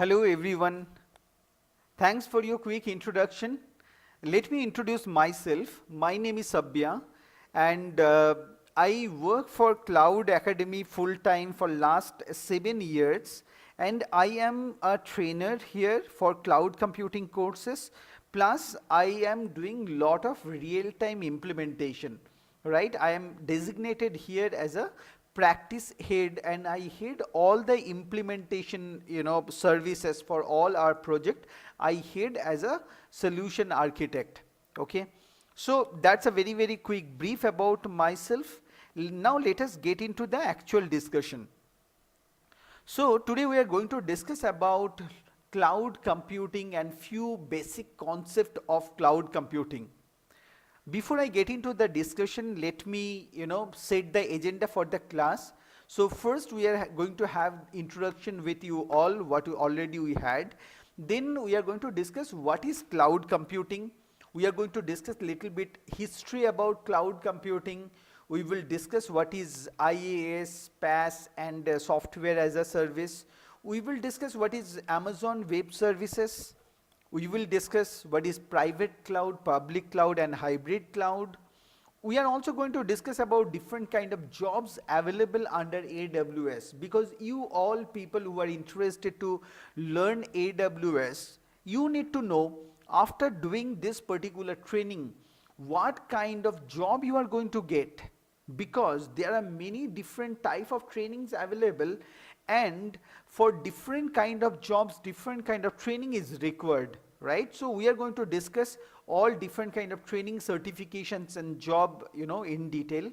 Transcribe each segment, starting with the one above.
Hello everyone. Thanks for your quick introduction. Let me introduce myself. My name is Sabya and I work for Cloud Academy full time for last 7 years, and I am a trainer here for cloud computing courses. Plus I am doing lot of real time implementation, right? I am designated here as a practice head and I head all the implementation services for all our project. I head as a solution architect. Okay, so that's a very quick brief about myself. Now let us get into the actual discussion. So today we are going to discuss about cloud computing and few basic concept of cloud computing. Before I get into the discussion, let me set the agenda for the class. So first we are going to have introduction with you all, what we had. Then we are going to discuss what is cloud computing. We are going to discuss little bit history about cloud computing. We will discuss what is IaaS, PaaS and software as a service. We will discuss what is Amazon Web Services. We will discuss what is private cloud, public cloud and hybrid cloud. We are also going to discuss about different kind of jobs available under AWS, because you all people who are interested to learn AWS, you need to know after doing this particular training what kind of job you are going to get, because there are many different type of trainings available, and for different kind of jobs different kind of training is required, right? So we are going to discuss all different kind of training, certifications and job in detail.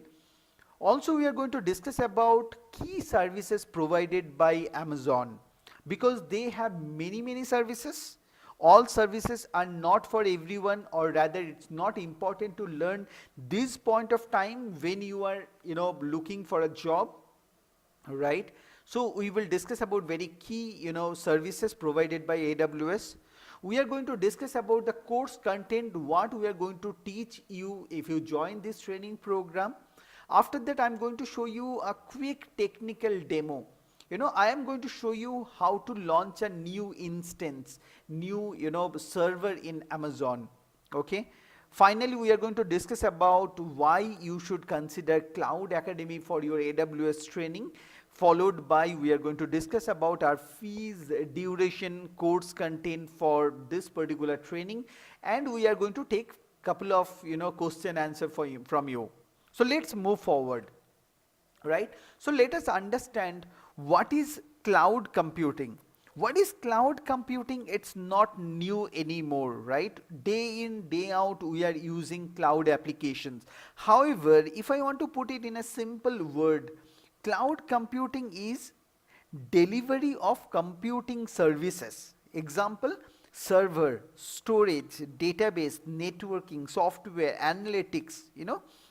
Also we are going to discuss about key services provided by Amazon, because they have many services. All services are not for everyone, or rather it's not important to learn this point of time when you are looking for a job, right? So we will discuss about very key services provided by AWS. We are going to discuss about the course content, what we are going to teach you if you join this training program. After that I am going to show you a quick technical demo. I am going to show you how to launch a new instance, new server in Amazon. Okay. Finally, we are going to discuss about why you should consider Cloud Academy for your AWS training. Followed by we are going to discuss about our fees, duration, course content for this particular training, and we are going to take couple of question answer from you. So let's move forward, right? So let us understand what is cloud computing. What is cloud computing? It's not new anymore, right? Day in, day out we are using cloud applications. However, if I want to put it in a simple word, cloud computing is delivery of computing services. Example, server, storage, database, networking, software, analytics,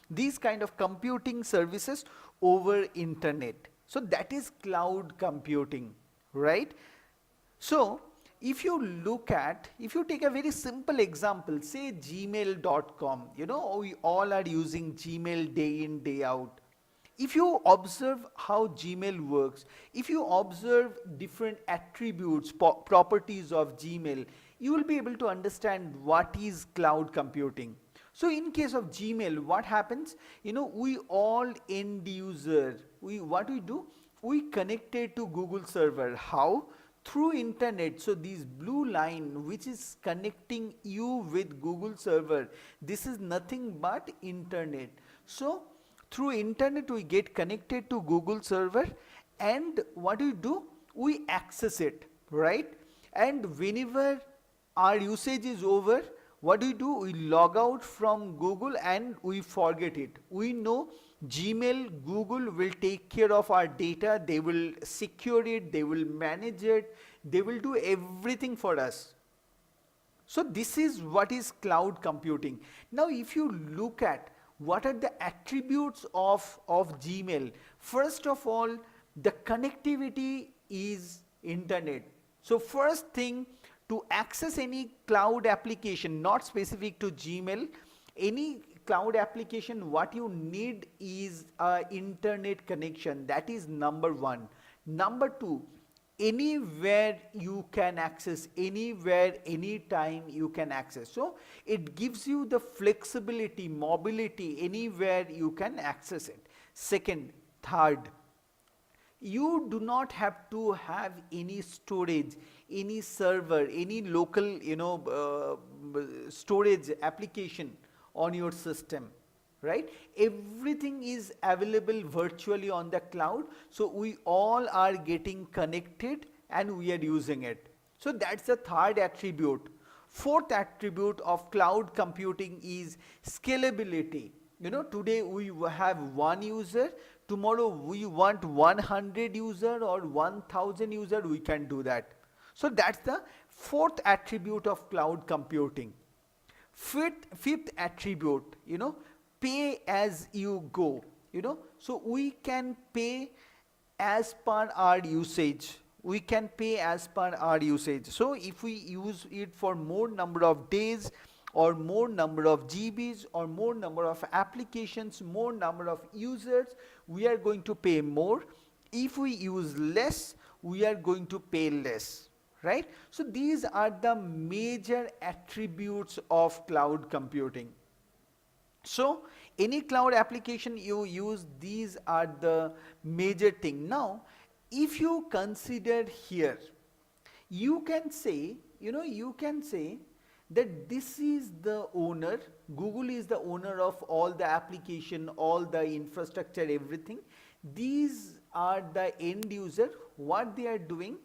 these kind of computing services over internet. So that is cloud computing, right? So if you take a very simple example, say gmail.com, we all are using Gmail day in, day out. If you observe how Gmail works, if you observe different attributes, properties of Gmail, you will be able to understand what is cloud computing. So in case of Gmail, what happens? We all end user, what we do? We connected to Google server. How? Through internet. So this blue line which is connecting you with Google server, this is nothing but internet. So through internet we get connected to Google server, and what we do? We access it, right? And whenever our usage is over, what do? We log out from Google and we forget it. We know Gmail, Google will take care of our data, they will secure it, they will manage it, they will do everything for us. So this is what is cloud computing. Now if you look at what are the attributes of Gmail? First of all, the connectivity is internet. So first thing, to access any cloud application, not specific to Gmail, any cloud application, what you need is a internet connection. That is number one. Number two, anywhere you can access, anywhere, anytime you can access. So it gives you the flexibility, mobility, anywhere you can access it. Second, third, you do not have to have any storage, any server, any local, storage application on your system, right? Everything is available virtually on the cloud, so we all are getting connected and we are using it. So that's the third attribute. Fourth attribute of cloud computing is scalability. Today we have one user, tomorrow we want 100 user or 1000 user, we can do that. So that's the fourth attribute of cloud computing. Fifth attribute, pay as you go. So we can pay as per our usage. We can pay as per our usage. So if we use it for more number of days, or more number of GBs, or more number of applications, more number of users, we are going to pay more. If we use less, we are going to pay less, right? So these are the major attributes of cloud computing. So any cloud application you use, these are the major thing. Now, if you consider here, you can say, that this is the owner, Google is the owner of all the application, all the infrastructure, everything. These are the end user. What they are doing,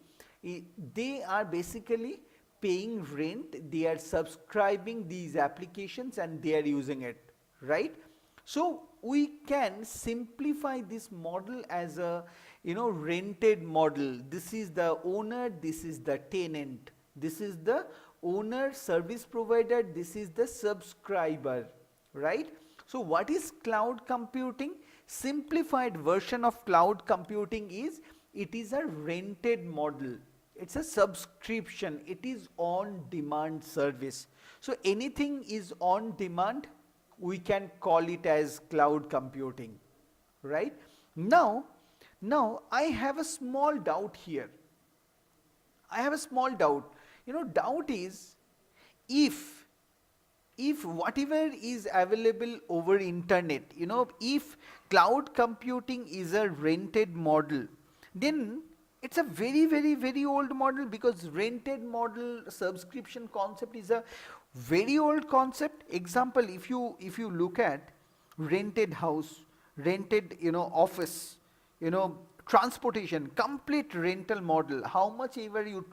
they are basically paying rent, they are subscribing these applications and they are using it, right? So we can simplify this model as a rented model. This is the owner, this is the tenant, this is the owner, service provider, this is the subscriber, right? So what is cloud computing? Simplified version of cloud computing is, it is a rented model. It's a subscription. It is on demand service. So anything is on demand, we can call it as cloud computing, right? Now I have a small doubt here. Doubt is, if whatever is available over internet, if cloud computing is a rented model, then it's a very, very, very old model, because rented model subscription concept is a very old concept. Example, if you look at rented house, rented office, transportation, complete rental model, how much ever you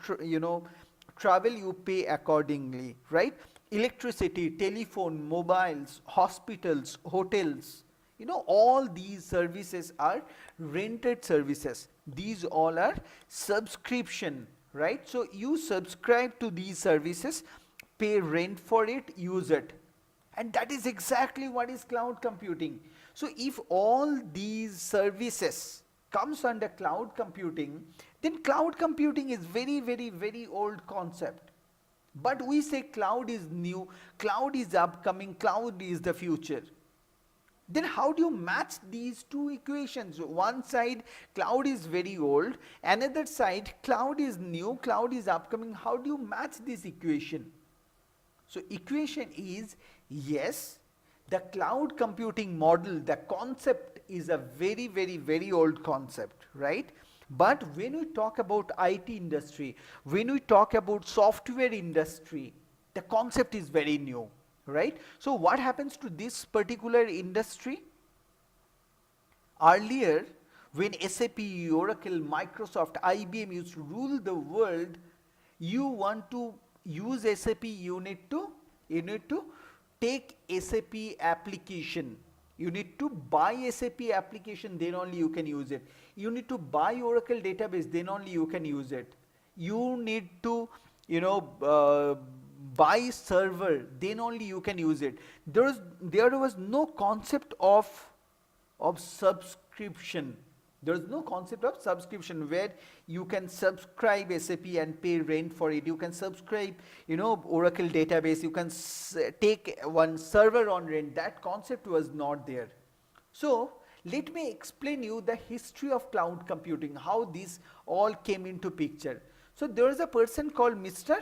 travel, you pay accordingly, right? Electricity, telephone, mobiles, hospitals, hotels, all these services are rented services. These all are subscription, right? So you subscribe to these services, pay rent for it, use it. And that is exactly what is cloud computing. So if all these services comes under cloud computing, then cloud computing is very, very, very old concept. But we say cloud is new, cloud is upcoming, cloud is the future. Then how do you match these two equations? One side, cloud is very old, another side, cloud is new, cloud is upcoming. How do you match this equation? So equation is, yes, the cloud computing model, the concept is a very, very, very old concept, right? But when we talk about IT industry, when we talk about software industry, the concept is very new, right? So what happens to this particular industry? Earlier, when SAP, Oracle, Microsoft, IBM used to rule the world, you want to use SAP, you need to take SAP application. You need to buy SAP application, then only you can use it. You need to buy Oracle database, then only you can use it. You need to, buy server, then only you can use it. There was no concept of subscription. There is no concept of subscription where you can subscribe SAP and pay rent for it. You can subscribe, Oracle database. You can take one server on rent. That concept was not there. So let me explain you the history of cloud computing, how this all came into picture. So there is a person called Mr.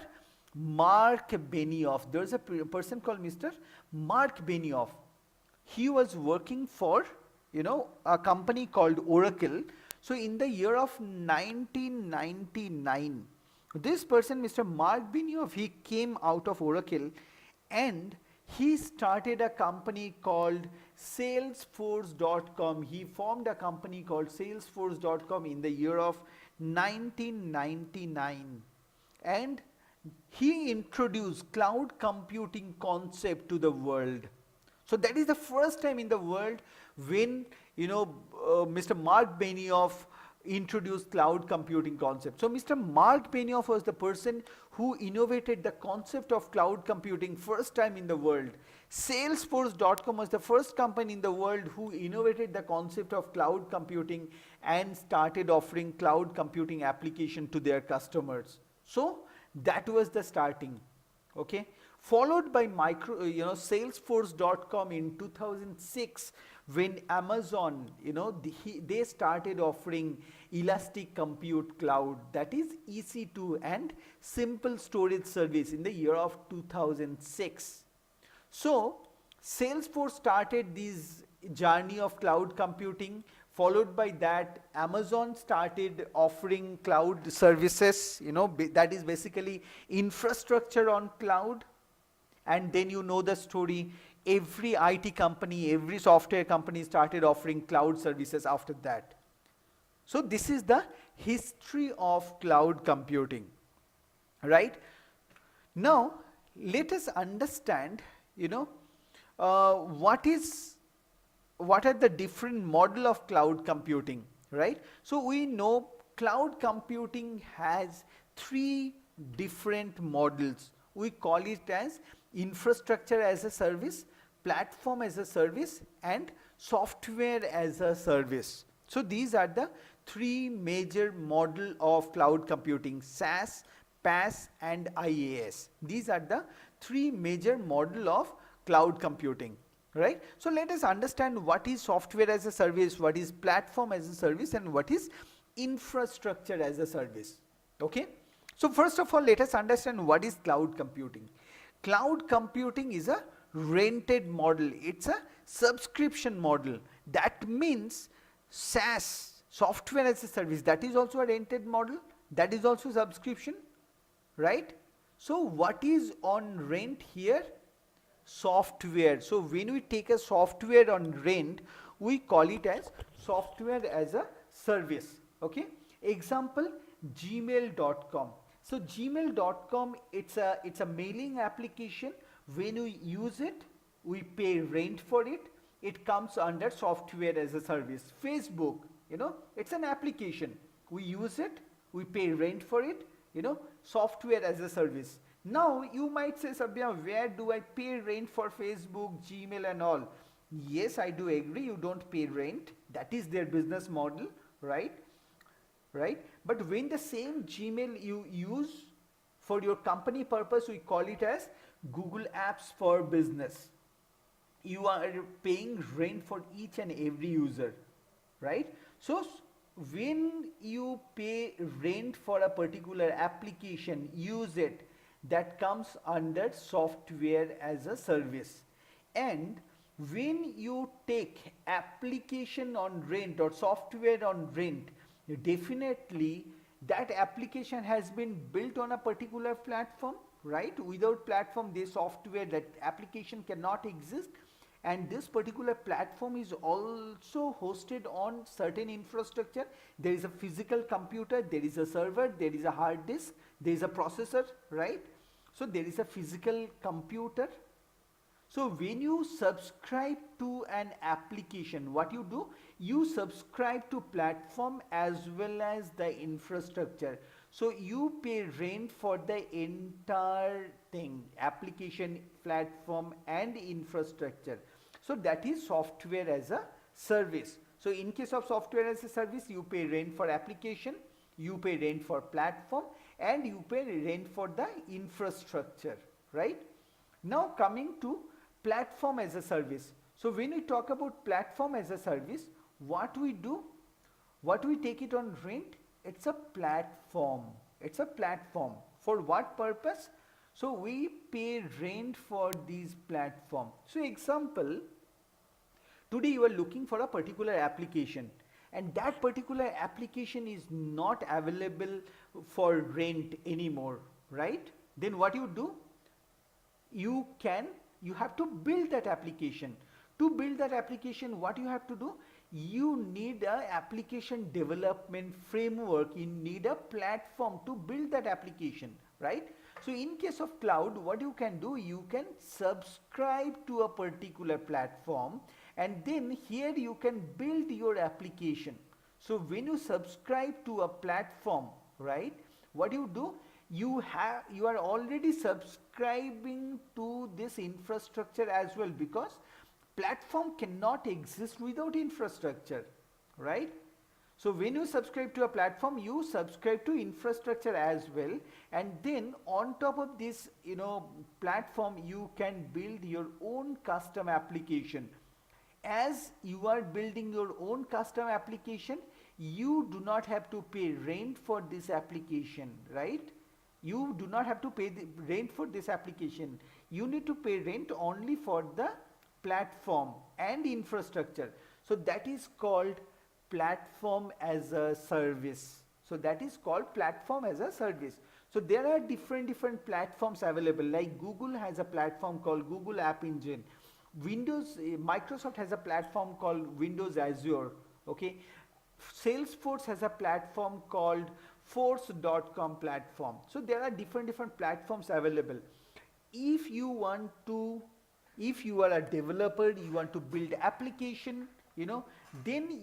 Mark Benioff. There is a person called Mr. Mark Benioff. He was working for, a company called Oracle. So in the year of 1999, this person, Mr. Mark Benioff, he came out of Oracle and he started a company called Salesforce.com. He formed a company called Salesforce.com in the year of 1999. And he introduced cloud computing concept to the world. So that is the first time in the world when, Mr. Mark Benioff introduced cloud computing concept. So Mr. Mark Benioff was the person who innovated the concept of cloud computing first time in the world. Salesforce.com was the first company in the world who innovated the concept of cloud computing and started offering cloud computing application to their customers. So that was the starting, okay. Followed by Salesforce.com in 2006, when Amazon, they started offering elastic compute cloud, that is EC2, and simple storage service in the year of 2006. So Salesforce started this journey of cloud computing. Followed by that, Amazon started offering cloud services, that is basically infrastructure on cloud. And then the story, every IT company, every software company started offering cloud services after that. So this is the history of cloud computing, right? Now, let us understand, what are the different model of cloud computing, right? So we know cloud computing has 3 different models. We call it as infrastructure as a service, platform as a service, and software as a service. So these are the 3 major model of cloud computing: SaaS, PaaS, and IaaS. These are the 3 major model of cloud computing, right? So let us understand what is software as a service, what is platform as a service, and what is infrastructure as a service, okay? So first of all, let us understand what is cloud computing. Cloud computing is a rented model. It's a subscription model. That means SaaS, software as a service, that is also a rented model. That is also subscription, right? So what is on rent here? Software. So when we take a software on rent, we call it as software as a service, okay? Example, gmail.com. So gmail.com, it's a mailing application. When we use it, we pay rent for it. It comes under software as a service. Facebook, it's an application. We use it, we pay rent for it, software as a service. Now you might say, Sabya, where do I pay rent for Facebook, Gmail and all? Yes, I do agree, you don't pay rent. That is their business model, right? Right? But when the same Gmail you use for your company purpose, we call it as Google Apps for Business. You are paying rent for each and every user, right? So when you pay rent for a particular application, use it, that comes under software as a service. And when you take application on rent or software on rent, definitely that application has been built on a particular platform, right? Without platform, this software, that application cannot exist. And this particular platform is also hosted on certain infrastructure. There is a physical computer, there is a server, there is a hard disk, there is a processor, right? So there is a physical computer. So when you subscribe to an application, what you do? You subscribe to platform as well as the infrastructure. So you pay rent for the entire thing, application, platform and infrastructure. So that is software as a service. So in case of software as a service, you pay rent for application, you pay rent for platform, and you pay rent for the infrastructure, right? Now coming to platform as a service. So when we talk about platform as a service, what we do, what we take it on rent, it's a platform. It's a platform. For what purpose? So we pay rent for these platform. So example, today you are looking for a particular application and that particular application is not available for rent anymore, right? Then what you do? You have to build that application. To build that application, what you have to do? You need a application development framework. You need a platform to build that application, right? So in case of cloud, what you can do, you can subscribe to a particular platform and then here you can build your application. So when you subscribe to a platform, right, what you do? You are already subscribing to this infrastructure as well, because platform cannot exist without infrastructure, right? So when you subscribe to a platform, you subscribe to infrastructure as well, and then on top of this, platform, you can build your own custom application. As you are building your own custom application, you do not have to pay rent for this application, right? You do not have to pay the rent for this application. You need to pay rent only for the platform and infrastructure. So that is called platform as a service. So that is called platform as a service. So there are different platforms available. Like Google has a platform called Google App Engine. Microsoft has a platform called Windows Azure. Okay. Salesforce has a platform called force.com platform. So there are different platforms available. If you are a developer, you want to build application, then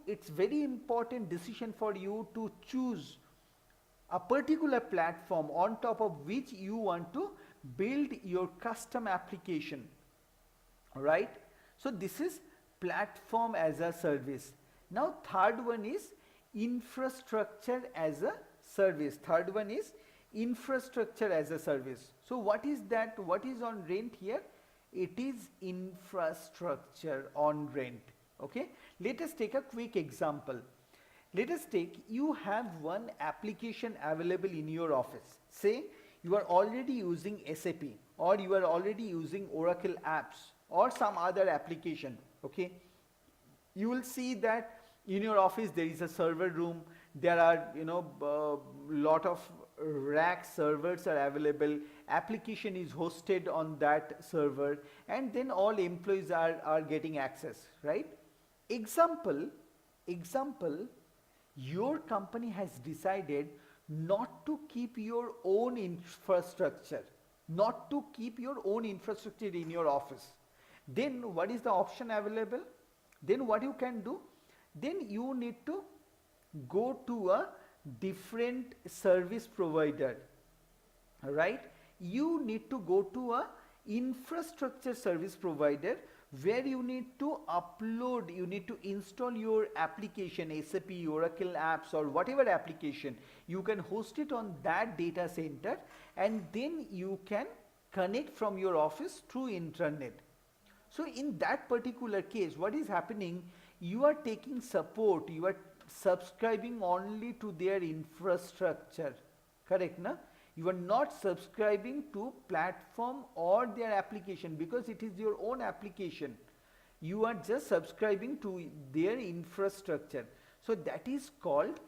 it's very important decision for you to choose a particular platform on top of which you want to build your custom application, right? So this is platform as a service. Now third one is infrastructure as a service. Third one is infrastructure as a service. So what is that? What is on rent here? It is infrastructure on rent. Okay. Let us take a quick example. Let us take, you have one application available in your office. Say you are already using SAP, or you are already using Oracle apps or some other application. Okay. You will see that in your office there is a server room. There are lot of rack servers are available. Application is hosted on that server, and then all employees are getting access, right? Example, your company has decided not to keep your own infrastructure, in your office. Then what is the option available? Then what you can do? Then you need to go to a different service provider, right? You need to go to a infrastructure service provider where you need to upload, you need to install your application, SAP, Oracle apps, or whatever application. You can host it on that data center, and then you can connect from your office through internet. So in that particular case, what is happening? You are taking support, you are subscribing only to their infrastructure, correct, na? You are not subscribing to platform or their application, because it is your own application. You are just subscribing to their infrastructure. So that is called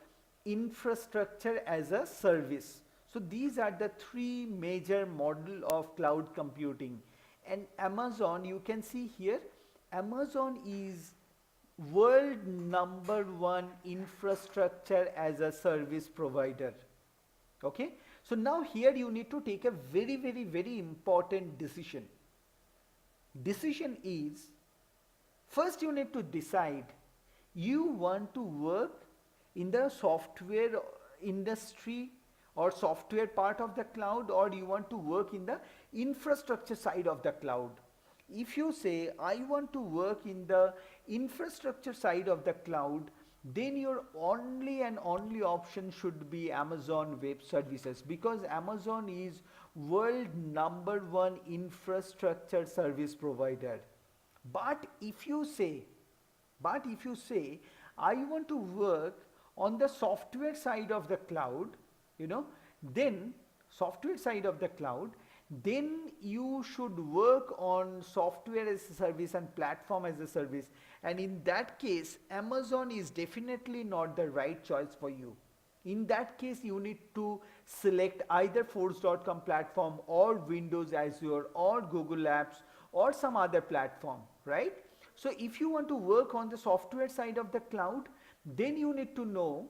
infrastructure as a service. So these are the three major model of cloud computing. And Amazon, you can see here, Amazon is world #1 infrastructure as a service provider. Okay. So now here you need to take a very important decision. Decision is, first you need to decide, you want to work in the software industry or software part of the cloud, or you want to work in the infrastructure side of the cloud. If you say, I want to work in the infrastructure side of the cloud, then your only and only option should be Amazon Web Services, because Amazon is world #1 infrastructure service provider. But if you say But if you say, I want to work on the software side of the cloud, then software side of the cloud, then you should work on software as a service and platform as a service. And in that case, Amazon is definitely not the right choice for you. In that case, you need to select either Force.com platform or Windows Azure or Google Apps or some other platform, right? So if you want to work on the software side of the cloud, then you need to know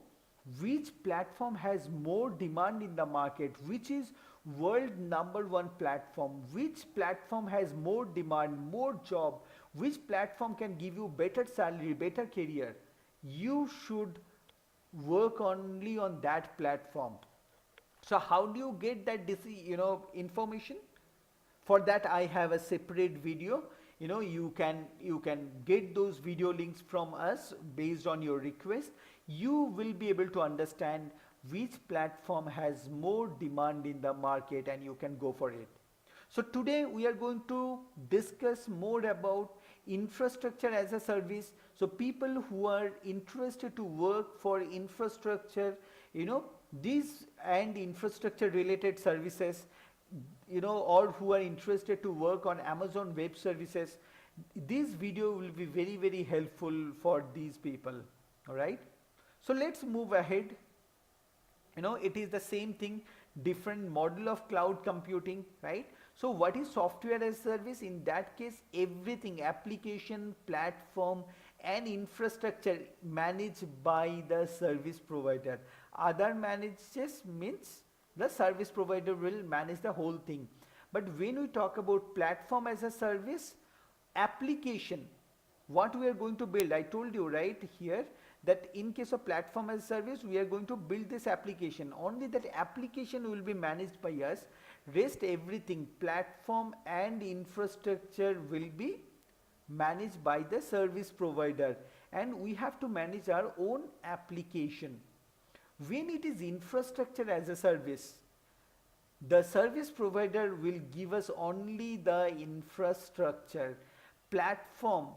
which platform has more demand in the market, which is world #1 platform, which platform has more demand, more job, which platform can give you better salary, better career. You should work only on that platform. So how do you get that information? For that I have a separate video. You can get those video links from us based on your request. You will be able to understand which platform has more demand in the market and you can go for it. So today we are going to discuss more about infrastructure as a service. So people who are interested to work for infrastructure, these and infrastructure related services, or who are interested to work on Amazon Web Services, this video will be very, very helpful for these people. All right. So let's move ahead. It is the same thing, different model of cloud computing, right? So what is software as a service? In that case, everything, application, platform and infrastructure managed by the service provider. Other manages means the service provider will manage the whole thing. But when we talk about platform as a service, application, what we are going to build, I told you right here that in case of platform as a service, we are going to build this application. Only that application will be managed by us. Rest everything, platform and infrastructure will be managed by the service provider. And we have to manage our own application. When it is infrastructure as a service, the service provider will give us only the infrastructure. Platform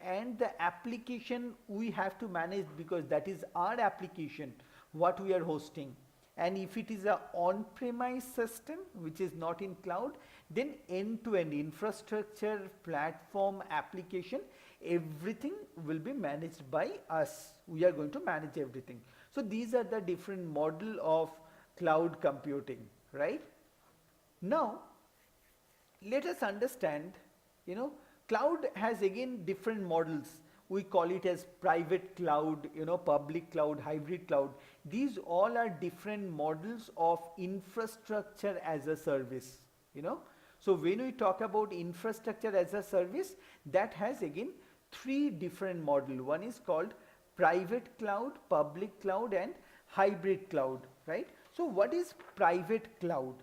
and the application we have to manage because that is our application, what we are hosting. And if it is a on-premise system which is not in cloud, then end-to-end infrastructure, platform, application, everything will be managed by us. We are going to manage everything. So these are the different model of cloud computing, right? Now let us understand, cloud has again different models. We call it as private cloud, public cloud, hybrid cloud. These all are different models of infrastructure as a service, So when we talk about infrastructure as a service, that has again 3 different models. One is called private cloud, public cloud and hybrid cloud, right? So what is private cloud?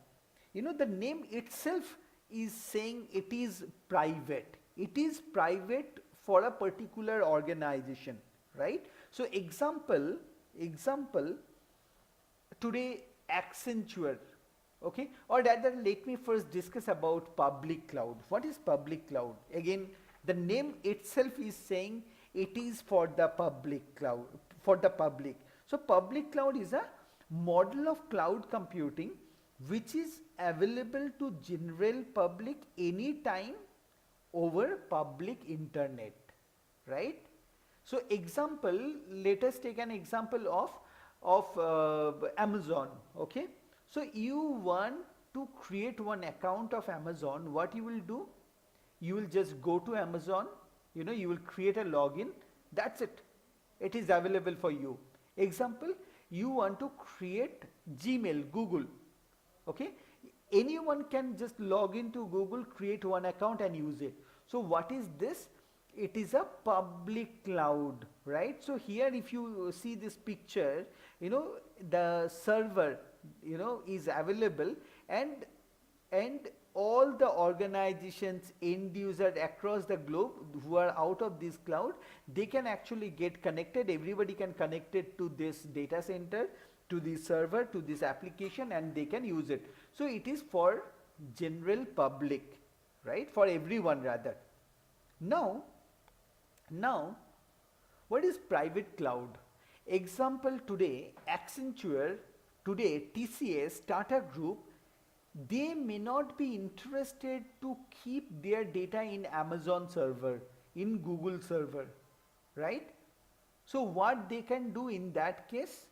The name itself is saying it is private. It is private for a particular organization, right? So example, today Accenture, okay? Or rather let me first discuss about public cloud. What is public cloud? Again, the name itself is saying it is for the public cloud, for the public. So public cloud is a model of cloud computing which is available to general public anytime over public internet, right? So example, let us take an example of Amazon, okay? So you want to create one account of Amazon. What you will do? You will just go to Amazon, you will create a login. That's it. It is available for you. Example, you want to create Gmail, Google, okay? Anyone can just log into Google, create one account and use it. So what is this? It is a public cloud, right? So here if you see this picture, the server, is available and all the organizations, end user across the globe who are out of this cloud, they can actually get connected. Everybody can connect it to this data center, to this server, to this application, and they can use it. So it is for general public, right? For everyone rather. Now What is private cloud? Example today, Accenture, today TCS, Tata Group, they may not be interested to keep their data in Amazon server, in Google server, right? So what they can do in that case,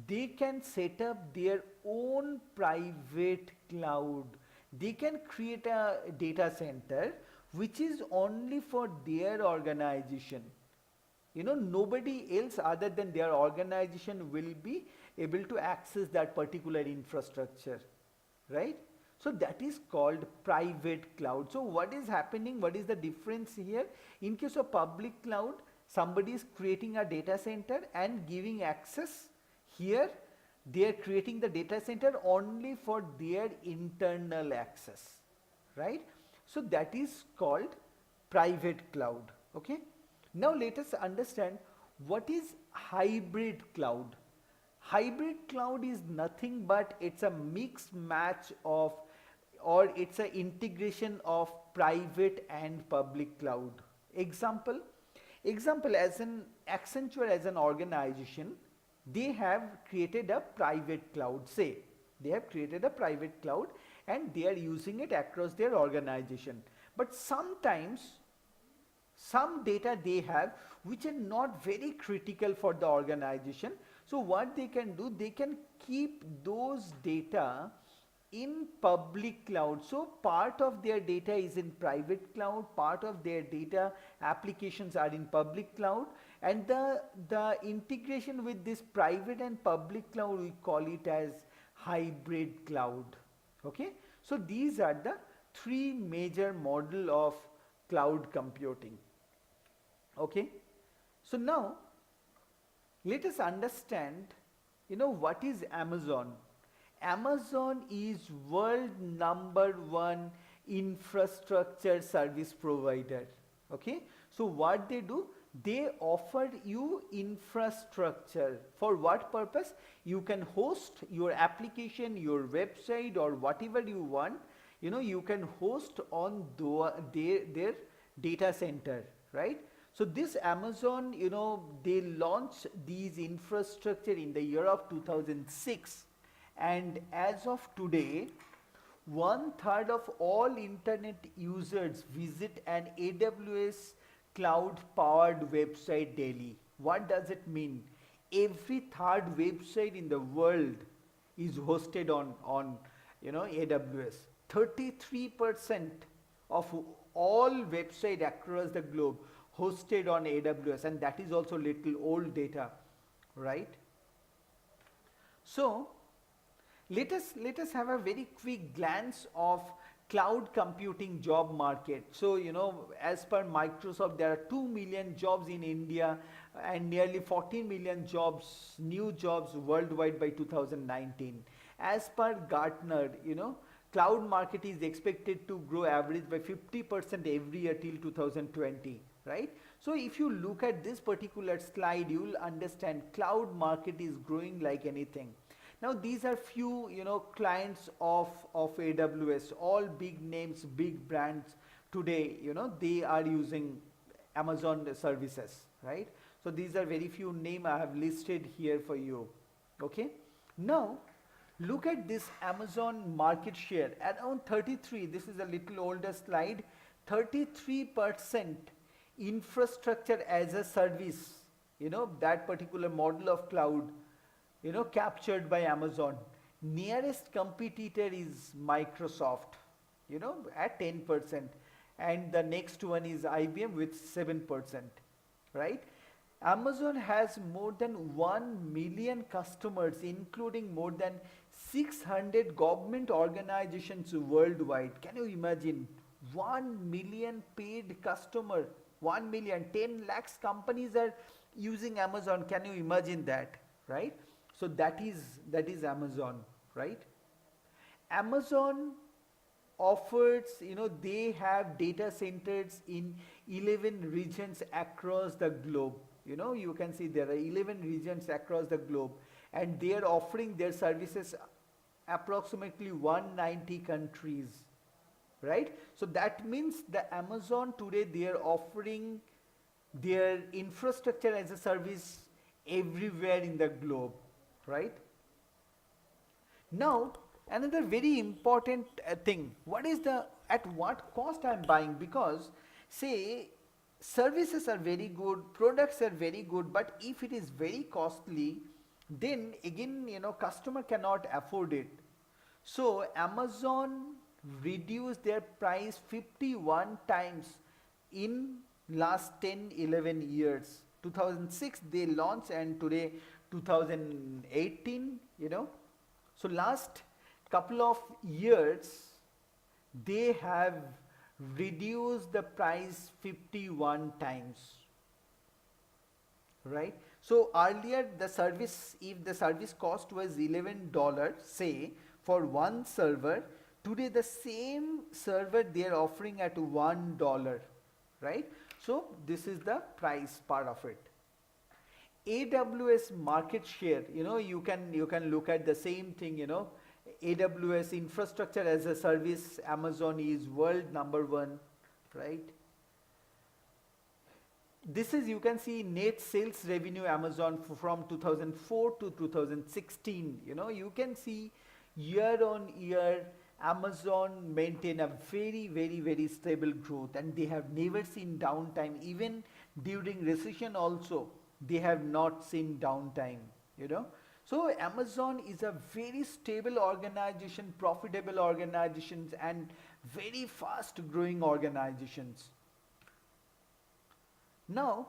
they can set up their own private cloud. They can create a data center which is only for their organization. Nobody else other than their organization will be able to access that particular infrastructure, right? So that is called private cloud. So what is happening? What is the difference here? In case of public cloud, somebody is creating a data center and giving access. Here they are creating the data center only for their internal access, right? So that is called private cloud. Okay. Now let us understand what is hybrid cloud. Hybrid cloud is nothing but it's a mixed match of, or it's an integration of private and public cloud. Example, as an Accenture, as an organization, they have created a private cloud. Say they have created a private cloud and they are using it across their organization. But sometimes some data they have which are not very critical for the organization. So what they can do, they can keep those data in public cloud. So part of their data is in private cloud, part of their data applications are in public cloud, and the integration with this private and public cloud, we call it as hybrid cloud. Okay, so these are the three major model of cloud computing. Okay, so now let us understand, what is Amazon. Amazon is world #1 infrastructure service provider. Okay, so what they do, they offer you infrastructure. For what purpose? You can host your application, your website, or whatever you want. You can host on their data center, right? So this Amazon, they launched these infrastructure in the year of 2006, and as of today, 1/3 of all internet users visit an AWS cloud powered website daily. What does it mean? Every third website in the world is hosted on AWS. 33% of all website across the globe hosted on AWS, and that is also little old data, right? So let us have a very quick glance of cloud computing job market. So as per Microsoft, there are 2 million jobs in India and nearly 14 million jobs, new jobs worldwide by 2019. As per Gartner, cloud market is expected to grow average by 50% every year till 2020, right? So if you look at this particular slide, you will understand cloud market is growing like anything. Now these are few clients of AWS, all big names, big brands today, they are using Amazon services, right? So these are very few names I have listed here for you. Okay, now look at this Amazon market share around 33. This is a little older slide. 33% infrastructure as a service, that particular model of cloud, captured by Amazon. Nearest competitor is Microsoft, at 10%, and the next one is IBM with 7%, right? Amazon has more than 1 million customers, including more than 600 government organizations worldwide. Can you imagine? 1 million paid customer, 1 million, 10 lakhs companies are using Amazon. Can you imagine that, right? So that is Amazon, right? Amazon offers, they have data centers in 11 regions across the globe. You can see there are 11 regions across the globe, and they are offering their services approximately 190 countries, right? So that means the Amazon today, they are offering their infrastructure as a service everywhere in the globe, right? Now, another very important thing, what is the, at what cost I am buying? Because say services are very good, products are very good, but if it is very costly, then again, customer cannot afford it. So Amazon reduced their price 51 times in last 10-11 years. 2006 they launched, and today 2018, so last couple of years they have reduced the price 51 times, right? So earlier the service, if the service cost was $11, say, for one server, today the same server they are offering at $1, right? So this is the price part of it. AWS market share, you can look at the same thing, AWS infrastructure as a service, Amazon is world #1, right? This is, you can see net sales revenue Amazon from 2004 to 2016. You can see year on year Amazon maintain a very stable growth, and they have never seen downtime. Even during recession also they have not seen downtime. So Amazon is a very stable organization, profitable organizations, and very fast growing organizations. Now,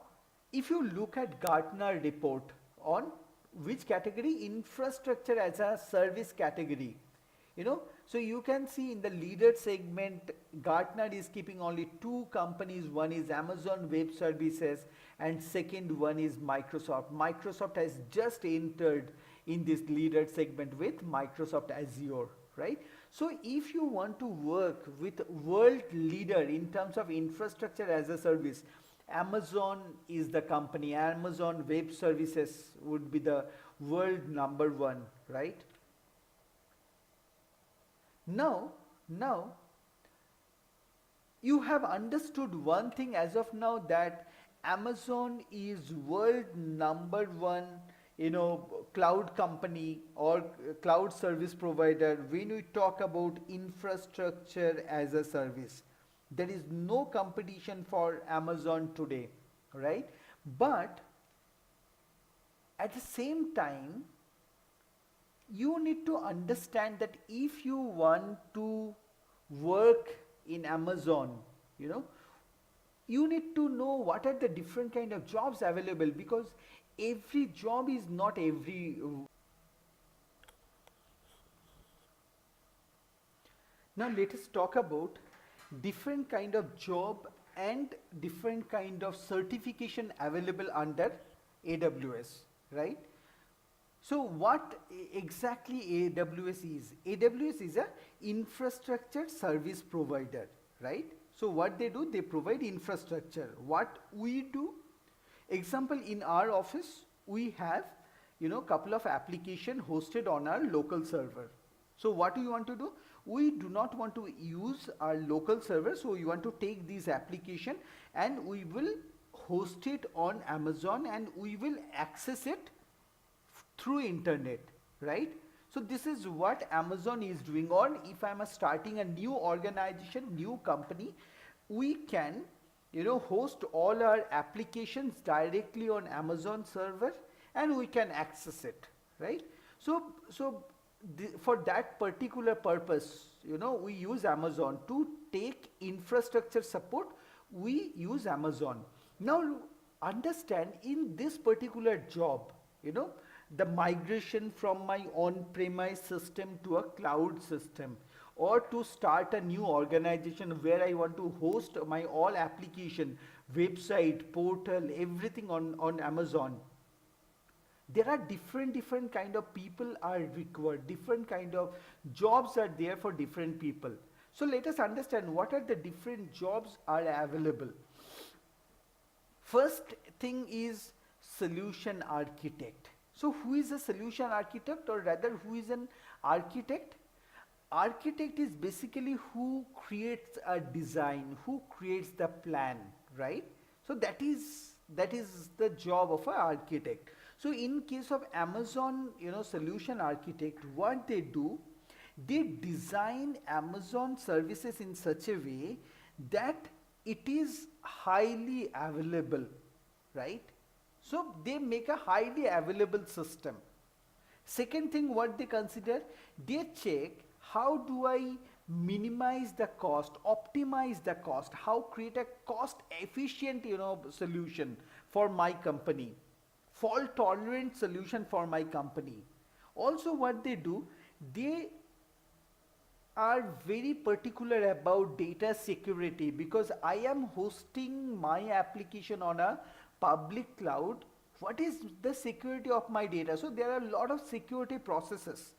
if you look at Gartner report on which category? Infrastructure as a service category. So you can see in the leader segment, Gartner is keeping only two companies. One is Amazon Web Services, and second one is Microsoft. Microsoft has just entered in this leader segment with Microsoft Azure, right? So if you want to work with world leader in terms of infrastructure as a service, Amazon is the company. Amazon Web Services would be the world #1, right? Now you have understood one thing as of now, that Amazon is world #1, cloud company or cloud service provider when we talk about infrastructure as a service. There is no competition for Amazon today, right? But at the same time, you need to understand that if you want to work in Amazon, you need to know what are the different kind of jobs available, because every job is not every. Now let us talk about different kind of job and different kind of certification available under AWS, right? So what exactly AWS is? AWS is a infrastructure service provider, right? So what they do, they provide infrastructure. What we do, example, in our office, we have, couple of application hosted on our local server. So what do you want to do? We do not want to use our local server, so we want to take these application and we will host it on Amazon, and we will access it through internet, right? So this is what Amazon is doing. Or if I am starting a new organization, new company, we can, host all our applications directly on Amazon server, and we can access it, right? So for that particular purpose, we use Amazon to take infrastructure support. We use Amazon. Now understand, in this particular job, the migration from my on-premise system to a cloud system, or to start a new organization where I want to host my all application, website, portal, everything on Amazon. There are different kind of people are required, different kind of jobs are there for different people. So let us understand what are the different jobs are available. First thing is solution architect. So who is a solution architect, or rather who is an architect? Architect is basically who creates a design, who creates the plan, right? So that is that is the job of an architect. So in case of Amazon, solution architect, what they do, they design Amazon services in such a way that it is highly available, right? So they make a highly available system. Second thing what they consider, they check how do I minimize the cost, optimize the cost, how create a cost efficient solution for my company, fault tolerant solution for my company. Also what they do, they are very particular about data security, because I am hosting my application on a public cloud. What is the security of my data? So there are a lot of security processes,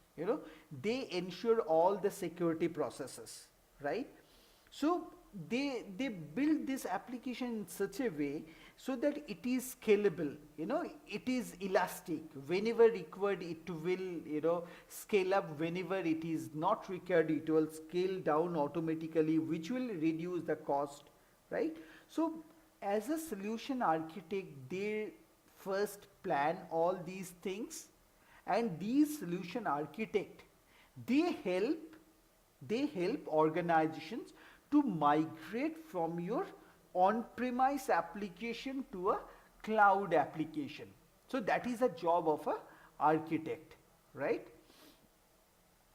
they ensure all the security processes, right? So they build this application in such a way so that it is scalable, it is elastic. Whenever required, it will scale up. Whenever it is not required, it will scale down automatically, which will reduce the cost, right? So as a solution architect, they first plan all these things, and these solution architect, they help organizations to migrate from your on-premise application to a cloud application. So that is a job of a architect, right?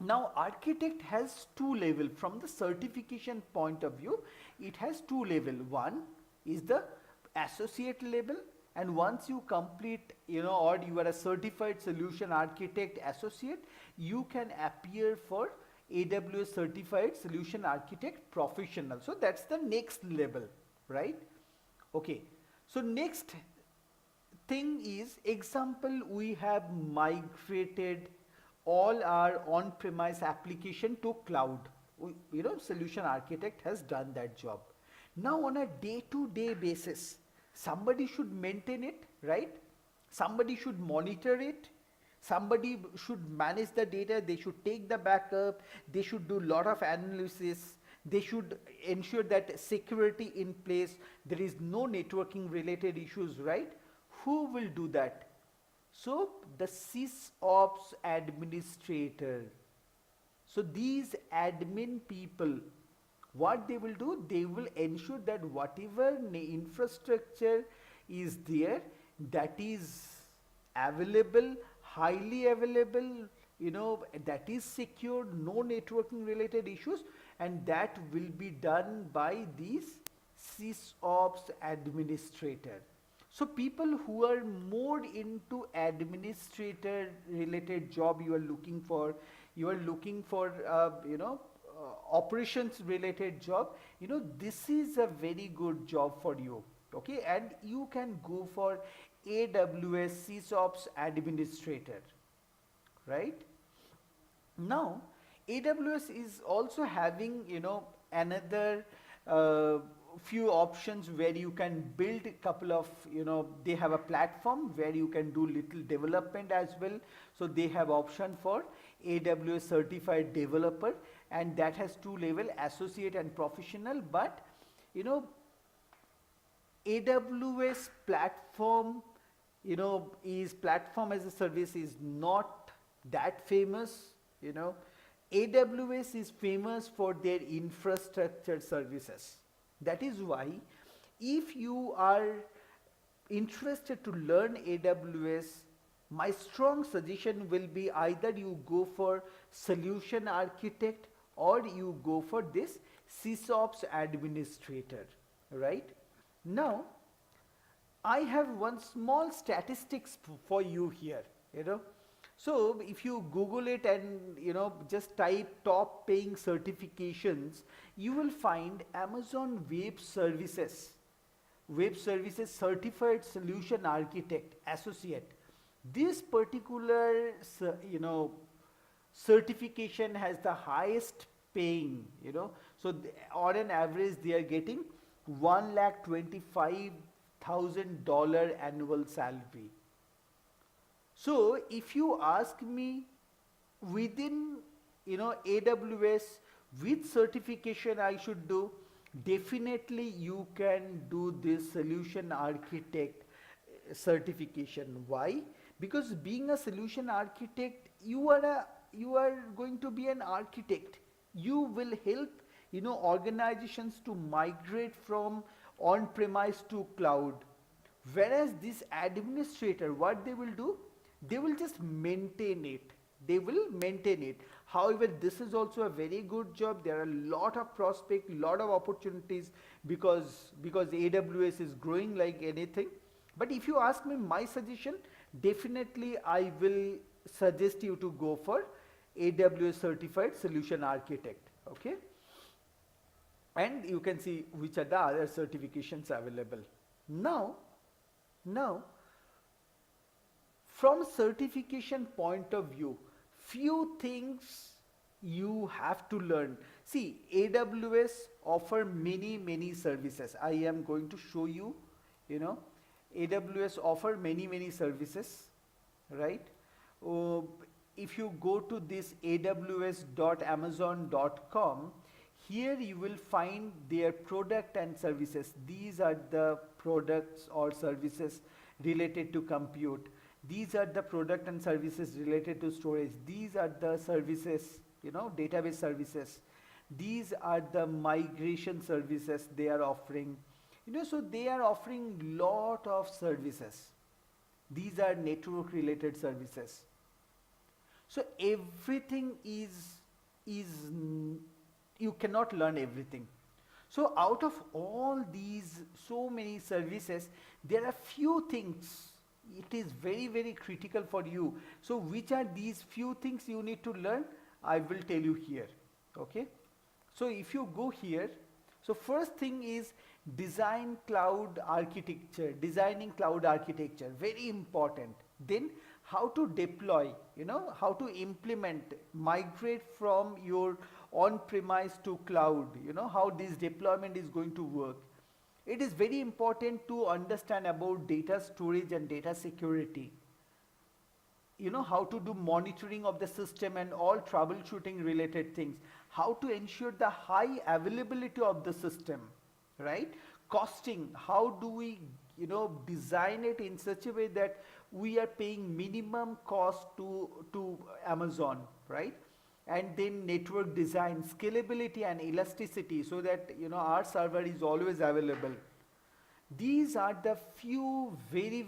Now architect has two level. From the certification point of view, it has two level. One is the associate level, and once you complete, or you are a certified solution architect associate, you can appear for AWS certified solution architect professional. So that's the next level, right? Okay, so next thing is, example, we have migrated all our on-premise application to cloud. Solution architect has done that job. Now on a day-to-day basis, somebody should maintain it, right? Somebody should monitor it. Somebody should manage the data. They should take the backup. They should do lot of analysis. They should ensure that security in place. There is no networking related issues, right? Who will do that? So the Sysops administrator. So these admin people, what they will do, they will ensure that whatever infrastructure is there, that is available, highly available, that is secure, no networking related issues, and that will be done by these Sysops administrator. So people who are more into administrator related job you are looking for, operations related job, this is a very good job for you, okay? And you can go for AWS Sysops administrator, right? Now AWS is also having another few options where you can build a couple of, they have a platform where you can do little development as well. So they have option for AWS certified developer, and that has two level, associate and professional. But AWS platform, is platform as a service is not that famous. AWS is famous for their infrastructure services. That is why if you are interested to learn AWS, my strong suggestion will be either you go for solution architect or you go for this Sysops administrator, right? Now I have one small statistics for you here, So if you Google it and just type top paying certifications, you will find Amazon Web Services Certified Solution Architect Associate. This particular certification has the highest paying, so on an average they are getting $1,25,000 annual salary. So if you ask me, within AWS, which certification I should do, definitely you can do this solution architect certification. Why? Because being a solution architect, you are going to be an architect. You will help, organizations to migrate from on premise to cloud. Whereas this administrator, what they will do, they will just maintain it. They will maintain it. However, this is also a very good job. There are a lot of prospect, lot of opportunities, because AWS is growing like anything. But if you ask me my suggestion, definitely I will suggest you to go for AWS certified solution architect. Okay, and you can see which are the other certifications available. Now, from certification point of view, few things you have to learn. See, AWS offer many services. I am going to show you, AWS offer many services, right? Uh, if you go to this aws.amazon.com, here you will find their product and services. These are the products or services related to compute. These are the product and services related to storage. These are the services, database services. These are the migration services they are offering. So they are offering lot of services. These are network related services. So everything is you cannot learn everything. So out of all these so many services, there are few things it is very critical for you. So which are these few things you need to learn? I will tell you here. Okay. So if you go here, so first thing is designing cloud architecture, very important. Then how to deploy, how to implement, migrate from your on-premise to cloud, how this deployment is going to work. It is very important to understand about data storage and data security. How to do monitoring of the system and all troubleshooting related things. How to ensure the high availability of the system, right? Costing, how do we, design it in such a way that we are paying minimum cost to Amazon, right? And then network design, scalability and elasticity, so that our server is always available. These are the few very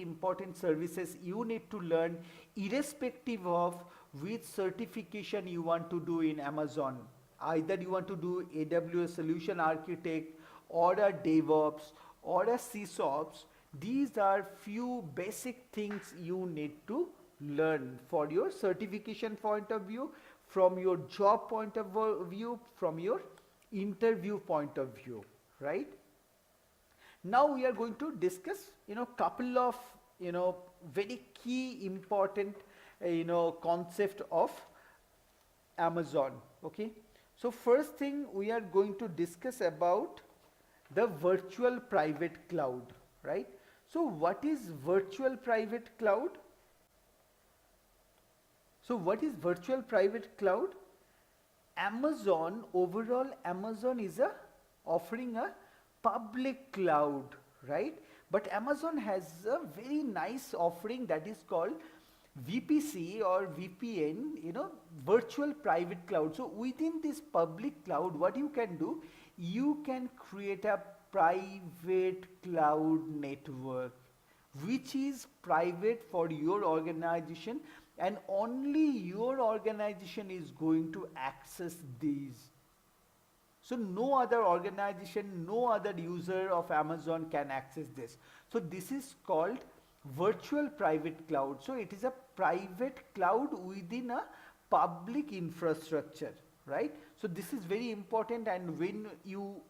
important services you need to learn, irrespective of which certification you want to do in Amazon. Either you want to do AWS Solution Architect or a DevOps or a Sysops. These are few basic things you need to learn for your certification point of view, from your job point of view, from your interview point of view, right? Now we are going to discuss, couple of, very key important, concept of Amazon. Okay. So first thing we are going to discuss about the virtual private cloud, right? So what is virtual private cloud? So what is virtual private cloud? Amazon, overall Amazon is offering a public cloud, right? But Amazon has a very nice offering that is called VPC or VPN, virtual private cloud. So within this public cloud, what you can do, you can create a private cloud network, which is private for your organization, and only your organization is going to access these. So no other organization, no other user of Amazon can access this. So this is called virtual private cloud. So it is a private cloud within a public infrastructure, right? So this is very important, and when you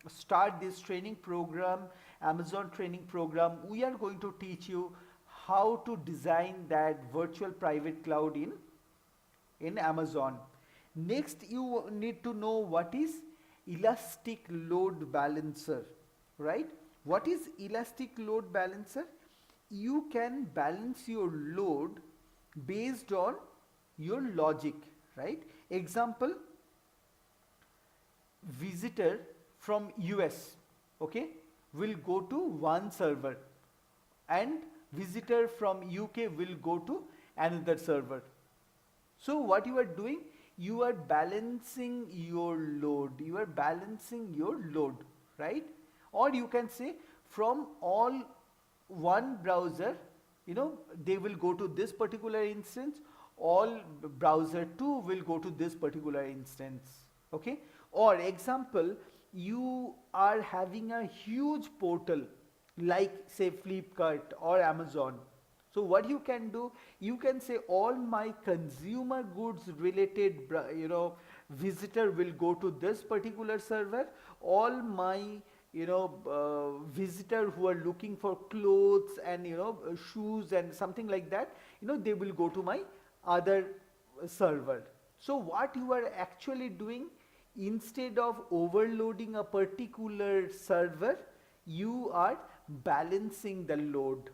start this training program, Amazon training program, we are going to teach you how to design that virtual private cloud in Amazon. Next, you need to know what is elastic load balancer, right? What is elastic load balancer? You can balance your load based on your logic, right? Example, visitor from US, okay, will go to one server, and visitor from UK will go to another server. So what you are doing, you are balancing your load, right? Or you can say from all one browser, they will go to this particular instance, all browser 2 will go to this particular instance, okay? Or example, you are having a huge portal like say Flipkart or Amazon. So what you can do, you can say all my consumer goods related visitor will go to this particular server, all my visitor who are looking for clothes and shoes and something like that, they will go to my other server. So what you are actually doing, instead of overloading a particular server, you are balancing the load,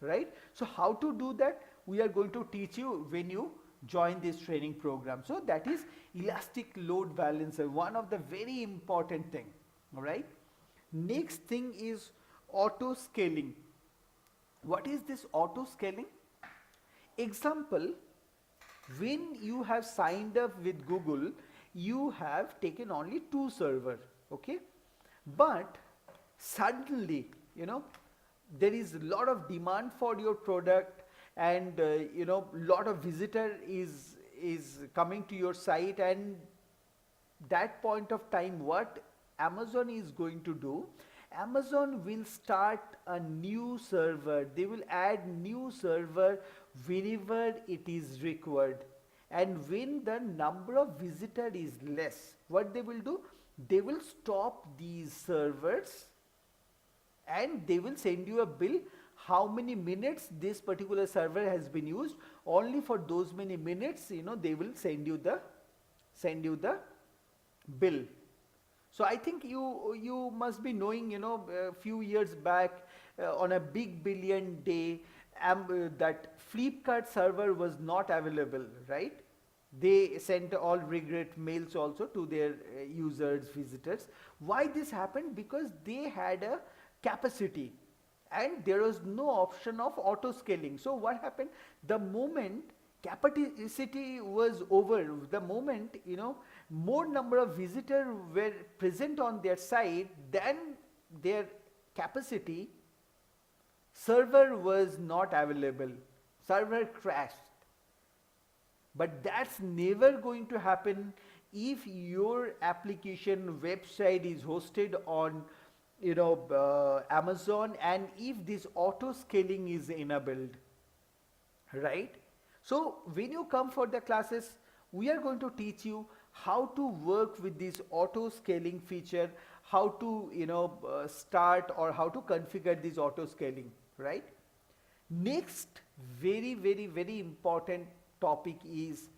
right? So how to do that, we are going to teach you when you join this training program. So that is elastic load balancer, one of the very important thing, all right? Next thing is auto scaling. What is this auto scaling? Example, when you have signed up with Google, you have taken only 2 servers, okay? But suddenly, there is a lot of demand for your product, and lot of visitor is coming to your site, and that point of time, what Amazon is going to do, Amazon will start a new server. They will add new server wherever it is required. And when the number of visitor is less, what they will do, they will stop these servers and they will send you a bill how many minutes this particular server has been used. Only for those many minutes, they will send you the bill. So I think you must be knowing, a few years back on a big billion day, that Flipkart server was not available, right? They sent all regret mails also to their users, visitors. Why this happened? Because they had a capacity and there was no option of auto scaling. So what happened? The moment capacity was over, the moment more number of visitors were present on their site than their capacity, server was not available, server crashed. But that's never going to happen if your application website is hosted on Amazon, and if this auto scaling is enabled, right? So when you come for the classes, we are going to teach you how to work with this auto scaling feature, how to start or how to configure this auto scaling, right? Next very important topic is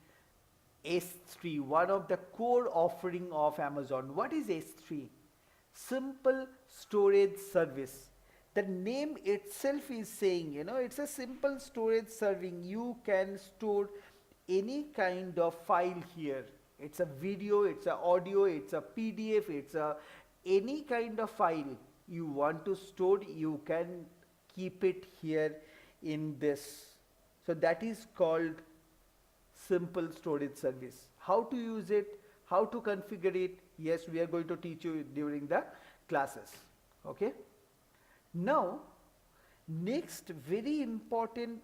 S3, one of the core offering of Amazon. What is S3? Simple storage service. The name itself is saying, it's a simple storage serving. You can store any kind of file here. It's a video, it's a audio, it's a PDF, it's a any kind of file you want to store, you can keep it here in this. So that is called simple storage service. How to use it, how to configure it, yes, we are going to teach you during the classes, okay? Now, next very important,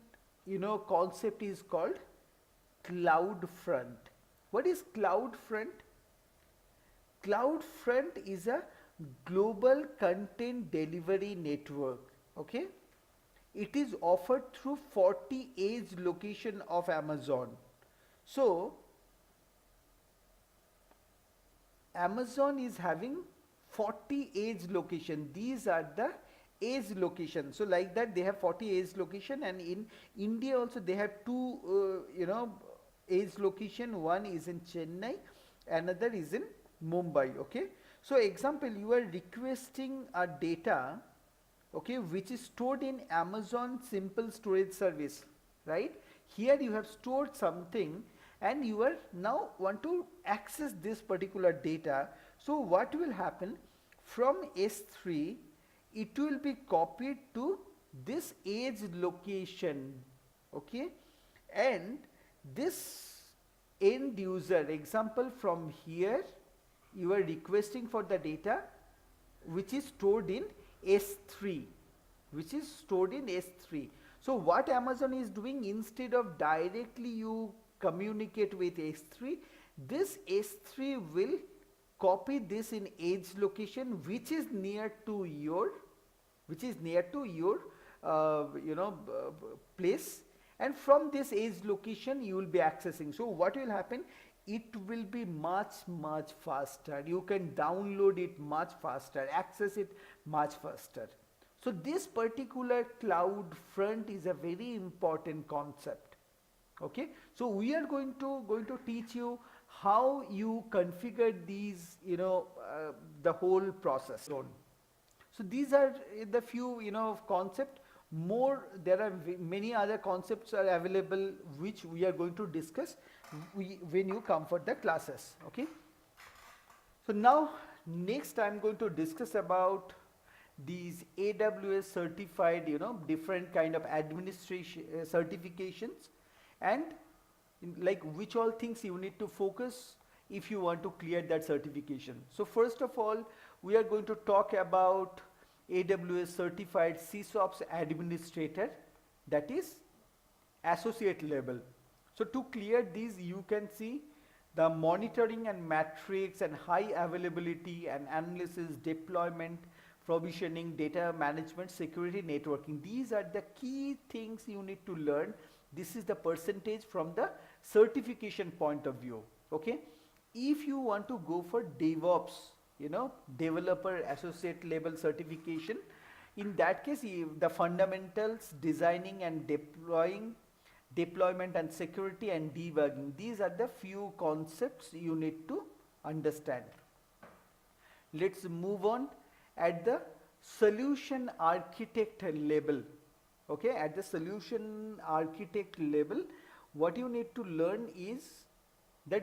concept is called CloudFront. What is CloudFront? CloudFront is a global content delivery network, okay? It is offered through 40 edge location of Amazon. So, Amazon is having 40 edge location. These are the edge location. So like that they have 40 edge location, and in India also they have 2 edge location. One is in Chennai, another is in Mumbai, okay? So example, you are requesting a data, okay, which is stored in Amazon simple storage service, right? Here you have stored something and you are now want to access this particular data. So what will happen, from S3 it will be copied to this edge location, okay, and this end user, example, from here you are requesting for the data which is stored in S3, which is stored in S3. So what Amazon is doing, instead of directly you communicate with S3, this S3 will copy this in edge location which is near to your place, and from this edge location you will be accessing. So what will happen, it will be much faster. You can download it much faster, access it much faster. So this particular cloud front is a very important concept. Okay, so we are going to teach you how you configure these, the whole process. So these are the few concept. More, there are many other concepts are available which we are going to discuss when you come for the classes. Okay, so now next I am going to discuss about these AWS certified, different kind of administration certifications, and like which all things you need to focus if you want to clear that certification. So first of all, we are going to talk about AWS certified Sysops administrator, that is associate level. So to clear these, you can see the monitoring and metrics and high availability and analysis, deployment, provisioning, data management, security, networking. These are the key things you need to learn. This is the percentage from the certification point of view. Okay, if you want to go for DevOps, developer associate level certification, in that case the fundamentals, designing and deployment and security and debugging, these are the few concepts you need to understand. Let's move on at the solution architect level. Okay, at the solution architect level, what you need to learn is the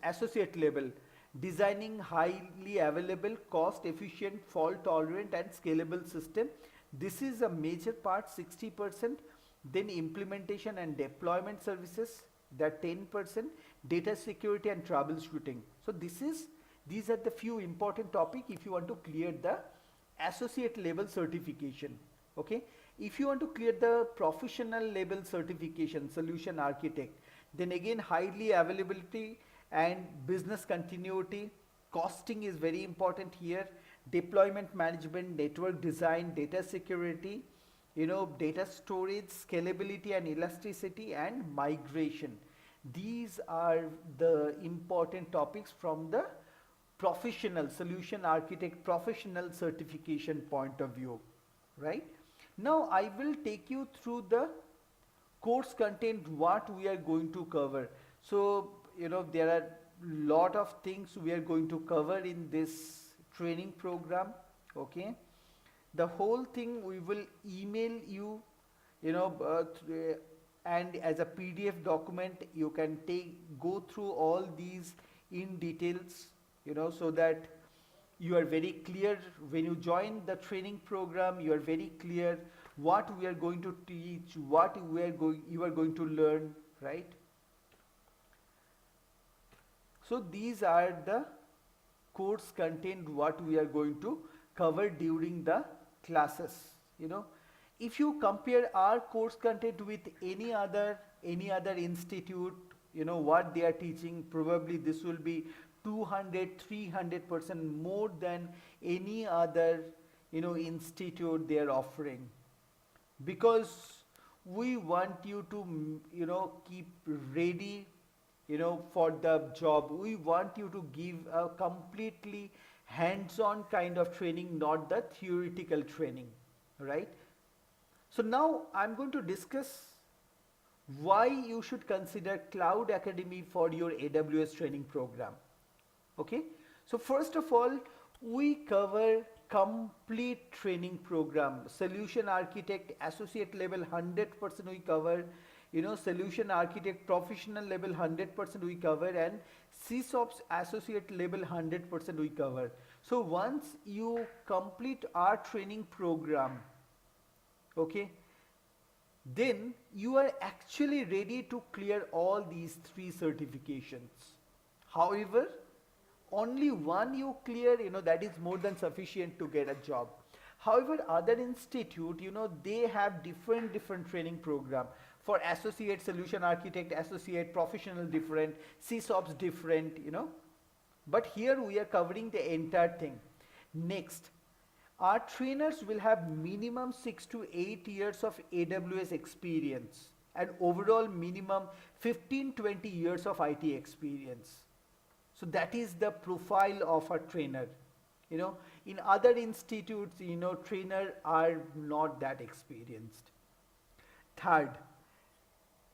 associate level, designing highly available, cost efficient, fault tolerant and scalable system. This is a major part, 60%. Then implementation and deployment services, that 10%, data security and troubleshooting. So these are the few important topics if you want to clear the associate level certification. Okay, if you want to clear the professional level certification, solution architect, then again highly availability and business continuity, costing is very important here, deployment management, network design, data security, data storage, scalability and elasticity, and migration. These are the important topics from the professional solution architect professional certification point of view, right? Now I will take you through the course content, what we are going to cover. So there are lot of things we are going to cover in this training program. Okay, the whole thing we will email you, and as a PDF document you can go through all these in details, so that you are very clear when you join the training program. You are very clear what we are going to teach, what you are going to learn, right? So these are the course content what we are going to cover during the classes. If you compare our course content with any other institute, what they are teaching, probably this will be 200-300% more than any other institute they are offering, because we want you to keep ready for the job. We want you to give a completely hands-on kind of training, not the theoretical training, right? So now I'm going to discuss why you should consider Cloud Academy for your AWS training program. Okay, so first of all, we cover complete training program, solution architect associate level 100% we cover, Solution Architect Professional level 100% we cover, and Sysops Associate level 100% we cover. So once you complete our training program, okay, then you are actually ready to clear all these 3 certifications. However, only one you clear, that is more than sufficient to get a job. However, other institute, they have different training program. For associate solution architect, associate professional different, Sysops different, But here we are covering the entire thing. Next, our trainers will have minimum 6 to 8 years of AWS experience and overall minimum 15-20 years of IT experience. So that is the profile of a trainer. In other institutes, trainers are not that experienced. Third,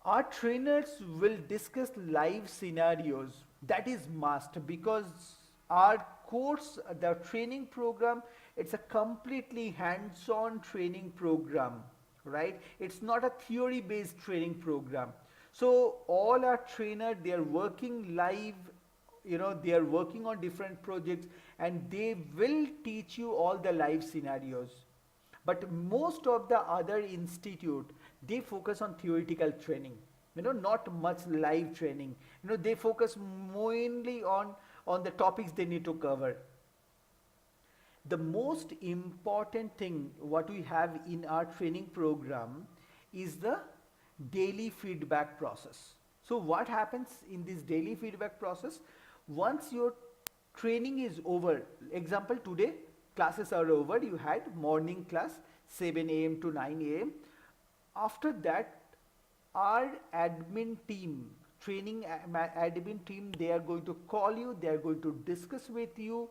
our trainers will discuss live scenarios. That is must, because our course, the training program, it's a completely hands-on training program, right? It's not a theory-based training program. So all our trainers, they are working live, they are working on different projects, and they will teach you all the live scenarios. But most of the other institute, they focus on theoretical training, not much live training. They focus mainly on the topics they need to cover. The most important thing what we have in our training program is the daily feedback process. So what happens in this daily feedback process? Once your training is over, example today classes are over, you had morning class 7 a.m. to 9 a.m. After that, our admin team, training admin team, they are going to call you, they are going to discuss with you,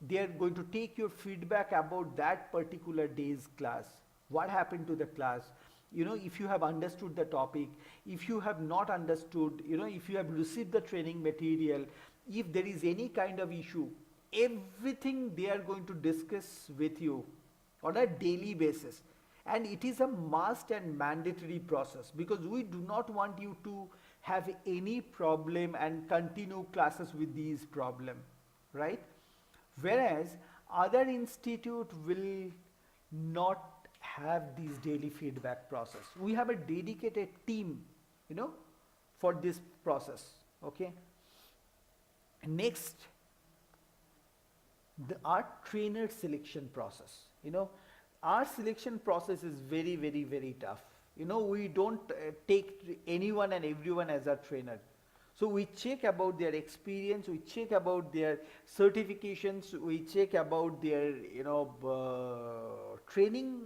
they are going to take your feedback about that particular day's class. What happened to the class? If you have understood the topic, if you have not understood, if you have received the training material, if there is any kind of issue, everything they are going to discuss with you on a daily basis. And it is a must and mandatory process, because we do not want you to have any problem and continue classes with these problem, right? Whereas other institute will not have this daily feedback process. We have a dedicated team, for this process, okay? Next, our trainer selection process. Our selection process is very, very, very tough. We don't take anyone and everyone as a trainer. So we check about their experience, we check about their certifications, we check about their, training,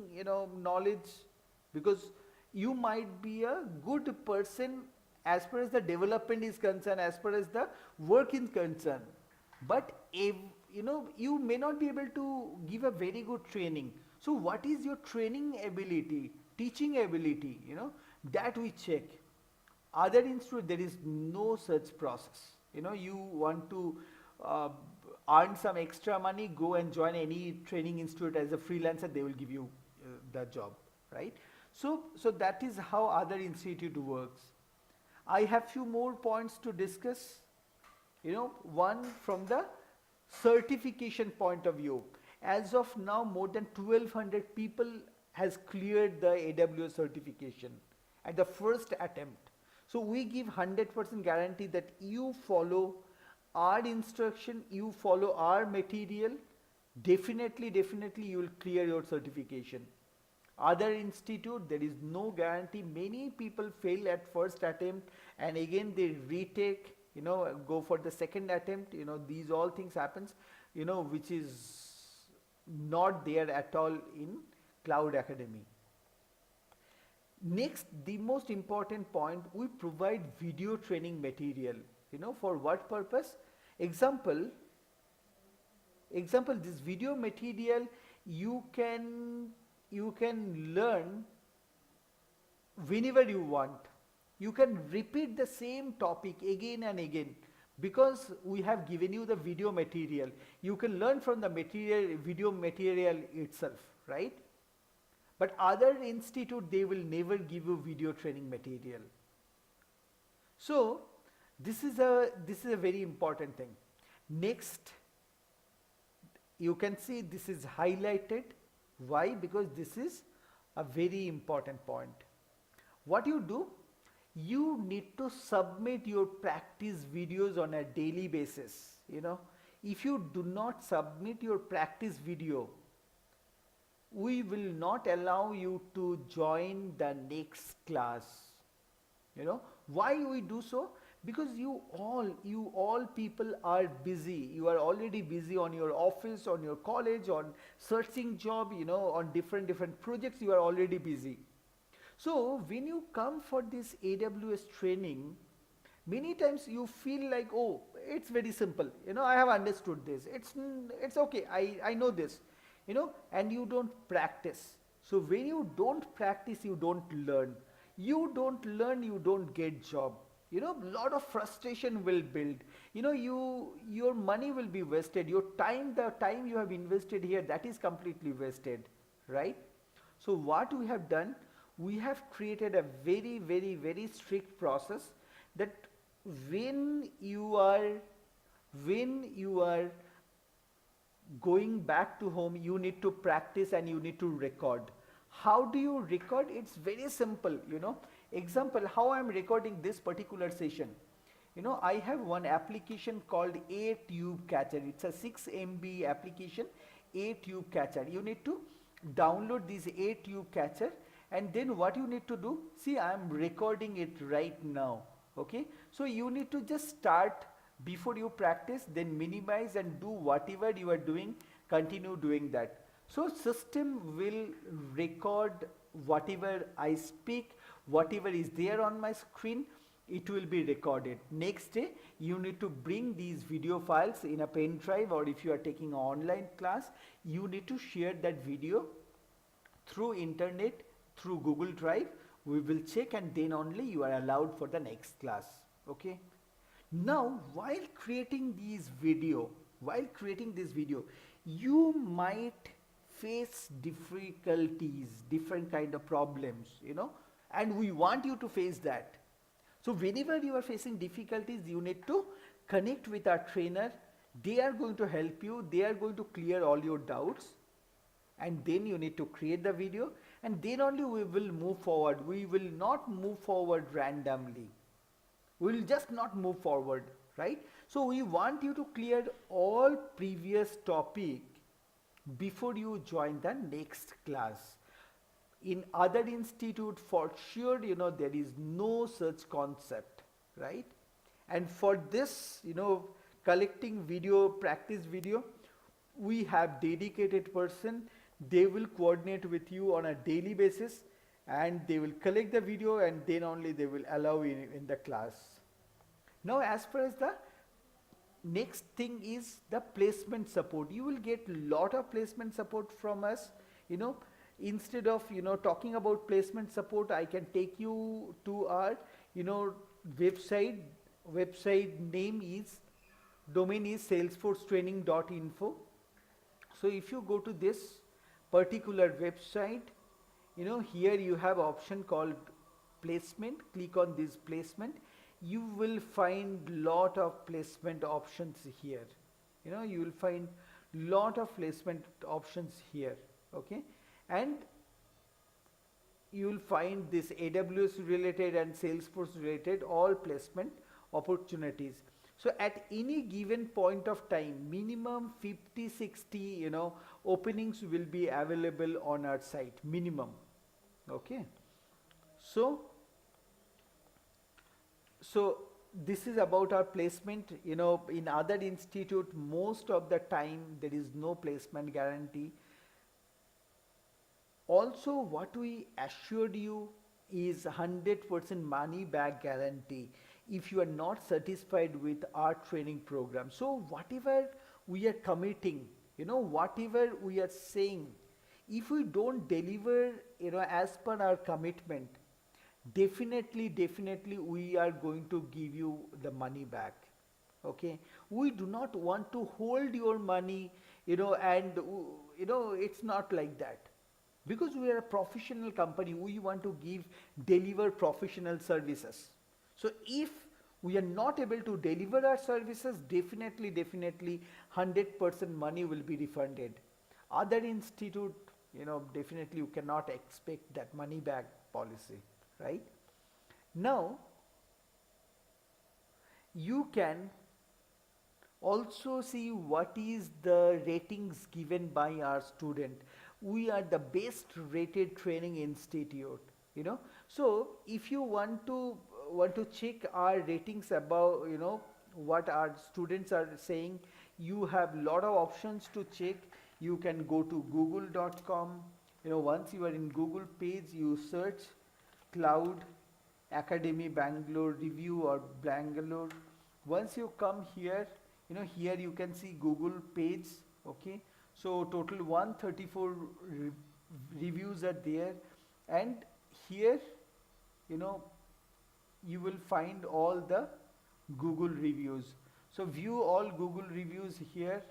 knowledge, because you might be a good person as far as the development is concerned, as far as the work is concerned. But if, you may not be able to give a very good training. So what is your training ability, teaching ability, that we check. Other institute, there is no such process. You want to earn some extra money, go and join any training institute as a freelancer, they will give you the job, right? So that is how other institute works. I have few more points to discuss. One from the certification point of view. As of now, more than 1200 people has cleared the AWS certification at the first attempt. So we give 100% guarantee that you follow our instruction, you follow our material, definitely you will clear your certification. Other institute, there is no guarantee. Many people fail at first attempt and again they retake, go for the second attempt. These all things happens, which is not there at all in Cloud Academy. Next, the most important point, we provide video training material. For what purpose? Example, this video material you can learn whenever you want. You can repeat the same topic again and again, because we have given you the video material. You can learn from the video material itself, right? But other institute, they will never give you video training material. So this is a very important thing. Next, you can see this is highlighted. Why? Because this is a very important point. What you do, you need to submit your practice videos on a daily basis. If you do not submit your practice video, we will not allow you to join the next class. Why we do so? Because you all people are busy. You are already busy on your office, on your college, on searching job, on different projects. You are already busy. So when you come for this AWS training, many times you feel like, oh, it's very simple. I have understood this. It's okay. I know this. And you don't practice. So when you don't practice, you don't learn. You don't learn, you don't get job. Lot of frustration will build. Your money will be wasted. Your time, the time you have invested here, that is completely wasted, right? So what we have done, we have created a very, very, very strict process that when you are going back to home, you need to practice and you need to record. How do you record? It's very simple. Example, how I am recording this particular session. I have one application called A-Tube Catcher. It's a 6 MB application, A-Tube Catcher. You need to download this A-Tube Catcher, and then what you need to do, see, I am recording it right now. Okay, so you need to just start before you practice, then minimize and do whatever you are doing, continue doing that. So system will record whatever I speak, whatever is there on my screen, it will be recorded. Next day, you need to bring these video files in a pen drive, or if you are taking an online class, you need to share that video through internet, through Google Drive. We will check, and then only you are allowed for the next class. Okay. Now, while creating this video, you might face difficulties, different kind of problems, and we want you to face that. So whenever you are facing difficulties, you need to connect with our trainer. They are going to help you. They are going to clear all your doubts. And then you need to create the video, and then only we will move forward. We will not move forward randomly. We will just not move forward, right? So we want you to clear all previous topic before you join the next class. In other institute, for sure, there is no such concept, right? And for this, collecting video, practice video, we have dedicated person. They will coordinate with you on a daily basis, and they will collect the video, and then only they will allow you in the class. Now, as far as the next thing is the placement support, you will get lot of placement support from us. Instead of talking about placement support, I can take you to our website. Name is, domain is salesforcetraining.info. So if you go to this particular website, here you have option called placement. Click on this placement. You will find lot of placement options here. You will find lot of placement options here. Okay, and you will find this AWS related and Salesforce related all placement opportunities. So at any given point of time, minimum 50-60 openings will be available on our site, minimum. Okay, so this is about our placement. In other institute, most of the time there is no placement guarantee. Also, what we assured you is 100% money back guarantee if you are not satisfied with our training program. So whatever we are committing, whatever we are saying, if we don't deliver, as per our commitment, definitely we are going to give you the money back. Okay, we do not want to hold your money, and it's not like that. Because we are a professional company, we want to deliver professional services. So if we are not able to deliver our services, definitely 100% money will be refunded. Other institute, definitely you cannot expect that money back policy, right? Now you can also see what is the ratings given by our student. We are the best rated training institute, so if you want to check our ratings about, what our students are saying, you have lot of options to check. You can go to google.com. Once you are in Google page, you search Cloud Academy Bangalore review or Bangalore. Once you come here, here you can see Google page. Okay, so total 134 reviews are there, and here you will find all the Google reviews. So view all Google reviews here.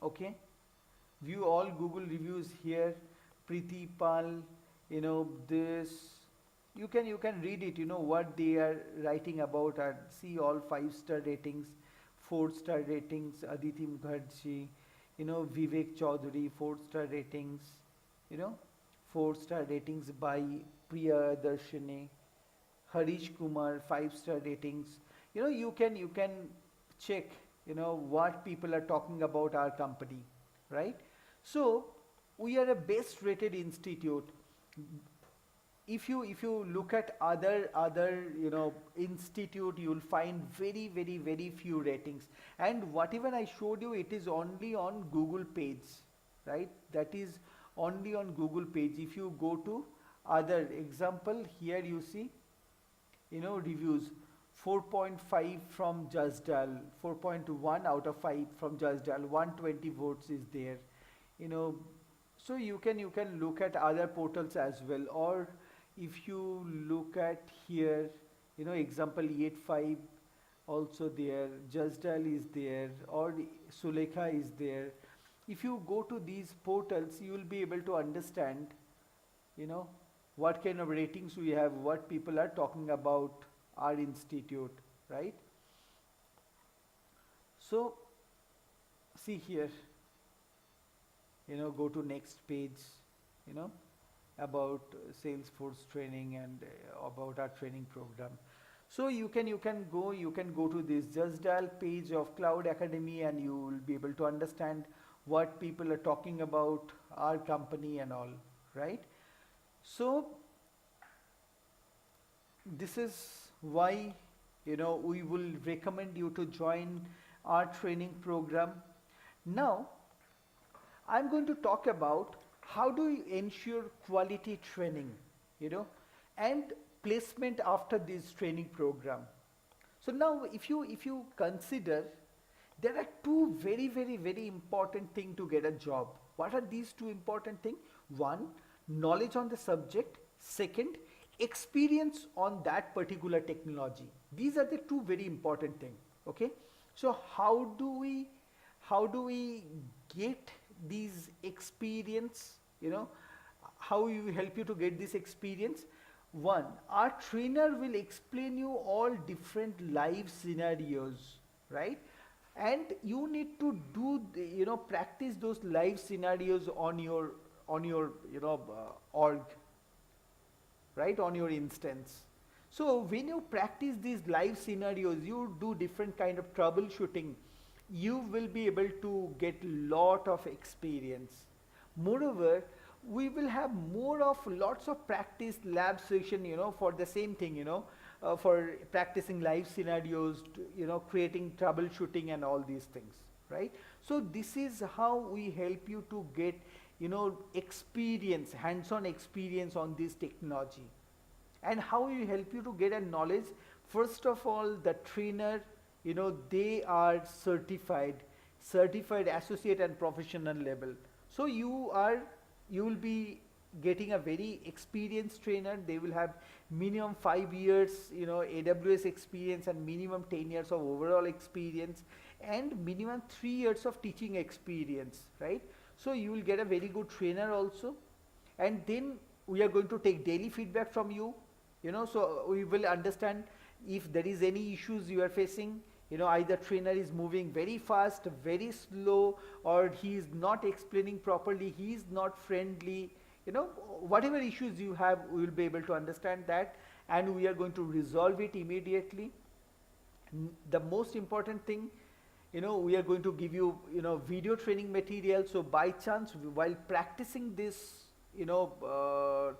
Okay, view all Google reviews here. Preeti Pal, this, you can read it, what they are writing about, and see all 5-star ratings, 4-star ratings. Aditi Mukherjee, Vivek Chaudhary, 4-star ratings, 4-star ratings by Priya Darshini. Harish Kumar, 5-star ratings. You can check, what people are talking about our company, right? So we are a best rated institute. If you look at other institute, you will find very few ratings, and whatever I showed you, it is only on Google page, right? That is only on Google page. If you go to other example, here you see, reviews, 4.5 from Justdial, 4.1 out of 5 from Justdial, 120 votes is there, so you can look at other portals as well. Or if you look at here, example 8.5 also there, Justdial is there, or Sulekha is there. If you go to these portals, you will be able to understand, what kind of ratings we have, what people are talking about our institute, right? So see here, go to next page, about Salesforce training and about our training program. So you can go to this Justdial page of Cloud Academy, and you will be able to understand what people are talking about our company and all, right? So this is why we will recommend you to join our training program. Now I'm going to talk about how do you ensure quality training, and placement after this training program. So now if you consider, there are two very important things to get a job. What are these two important things? One, knowledge on the subject. Second, experience on that particular technology. These are the two very important things. Okay, so how do we get these experience? How we will help you to get this experience? One, our trainer will explain you all different live scenarios, right? And you need to do practice those live scenarios on your org, right, on your instance. So when you practice these live scenarios, you do different kind of troubleshooting, you will be able to get lot of experience. Moreover, we will have lots of practice lab session, for the same thing, for practicing live scenarios, creating troubleshooting and all these things, right? So this is how we help you to get, experience, hands-on experience on this technology. And how we help you to get a knowledge? First of all, the trainer, they are certified associate and professional level. So you will be getting a very experienced trainer. They will have minimum 5 years, AWS experience, and minimum 10 years of overall experience, and minimum 3 years of teaching experience, right? So you will get a very good trainer also. And then we are going to take daily feedback from you, so we will understand if there is any issues you are facing, either trainer is moving very fast, very slow, or he is not explaining properly, he is not friendly, whatever issues you have, we will be able to understand that, and we are going to resolve it immediately. The most important thing, we are going to give you, video training material. So by chance, while practicing this,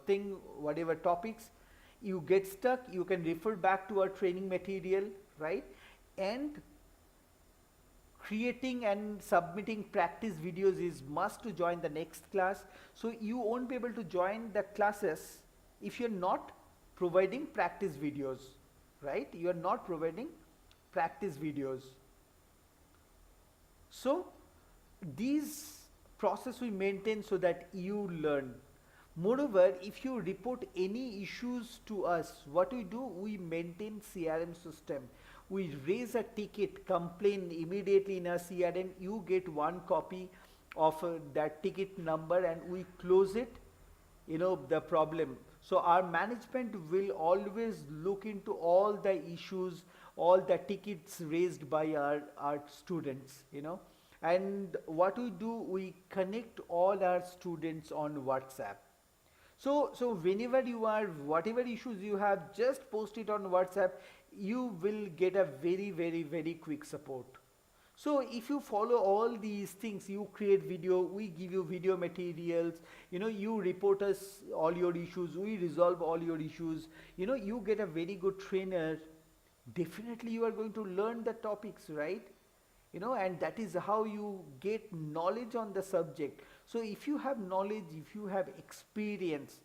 thing, whatever topics, you get stuck, you can refer back to our training material, right? And creating and submitting practice videos is must to join the next class. So you won't be able to join the classes if you're not providing practice videos, right? You are not providing practice videos. So these process we maintain so that you learn. Moreover, if you report any issues to us, what we do, we maintain CRM system. We raise a ticket, complain immediately in our CRM, you get one copy of that ticket number and we close it, the problem. So our management will always look into all the issues, all the tickets raised by our students, and what we do, we connect all our students on WhatsApp. So whenever you are, whatever issues you have, just post it on WhatsApp, you will get a very, very, very quick support. So if you follow all these things, you create video, we give you video materials, you report us all your issues, we resolve all your issues, you get a very good trainer, definitely you are going to learn the topics, right? And that is how you get knowledge on the subject. So if you have knowledge, if you have experience,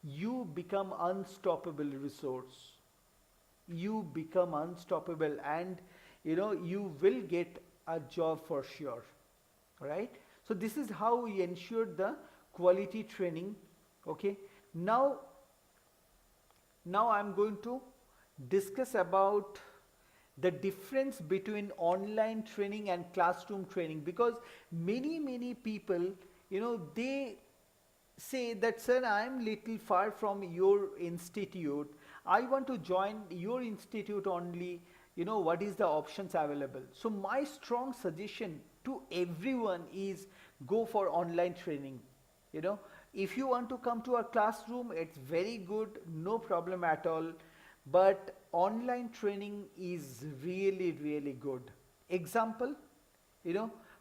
you become unstoppable resource. You become unstoppable, and you will get a job for sure, right? So this is how we ensure the quality training. Okay, now I'm going to discuss about the difference between online training and classroom training, because many people, they say that, sir, I am little far from your institute, I want to join your institute only, what is the options available? So my strong suggestion to everyone is go for online training. If you want to come to a classroom, it's very good, no problem at all, but online training is really, really good. Example,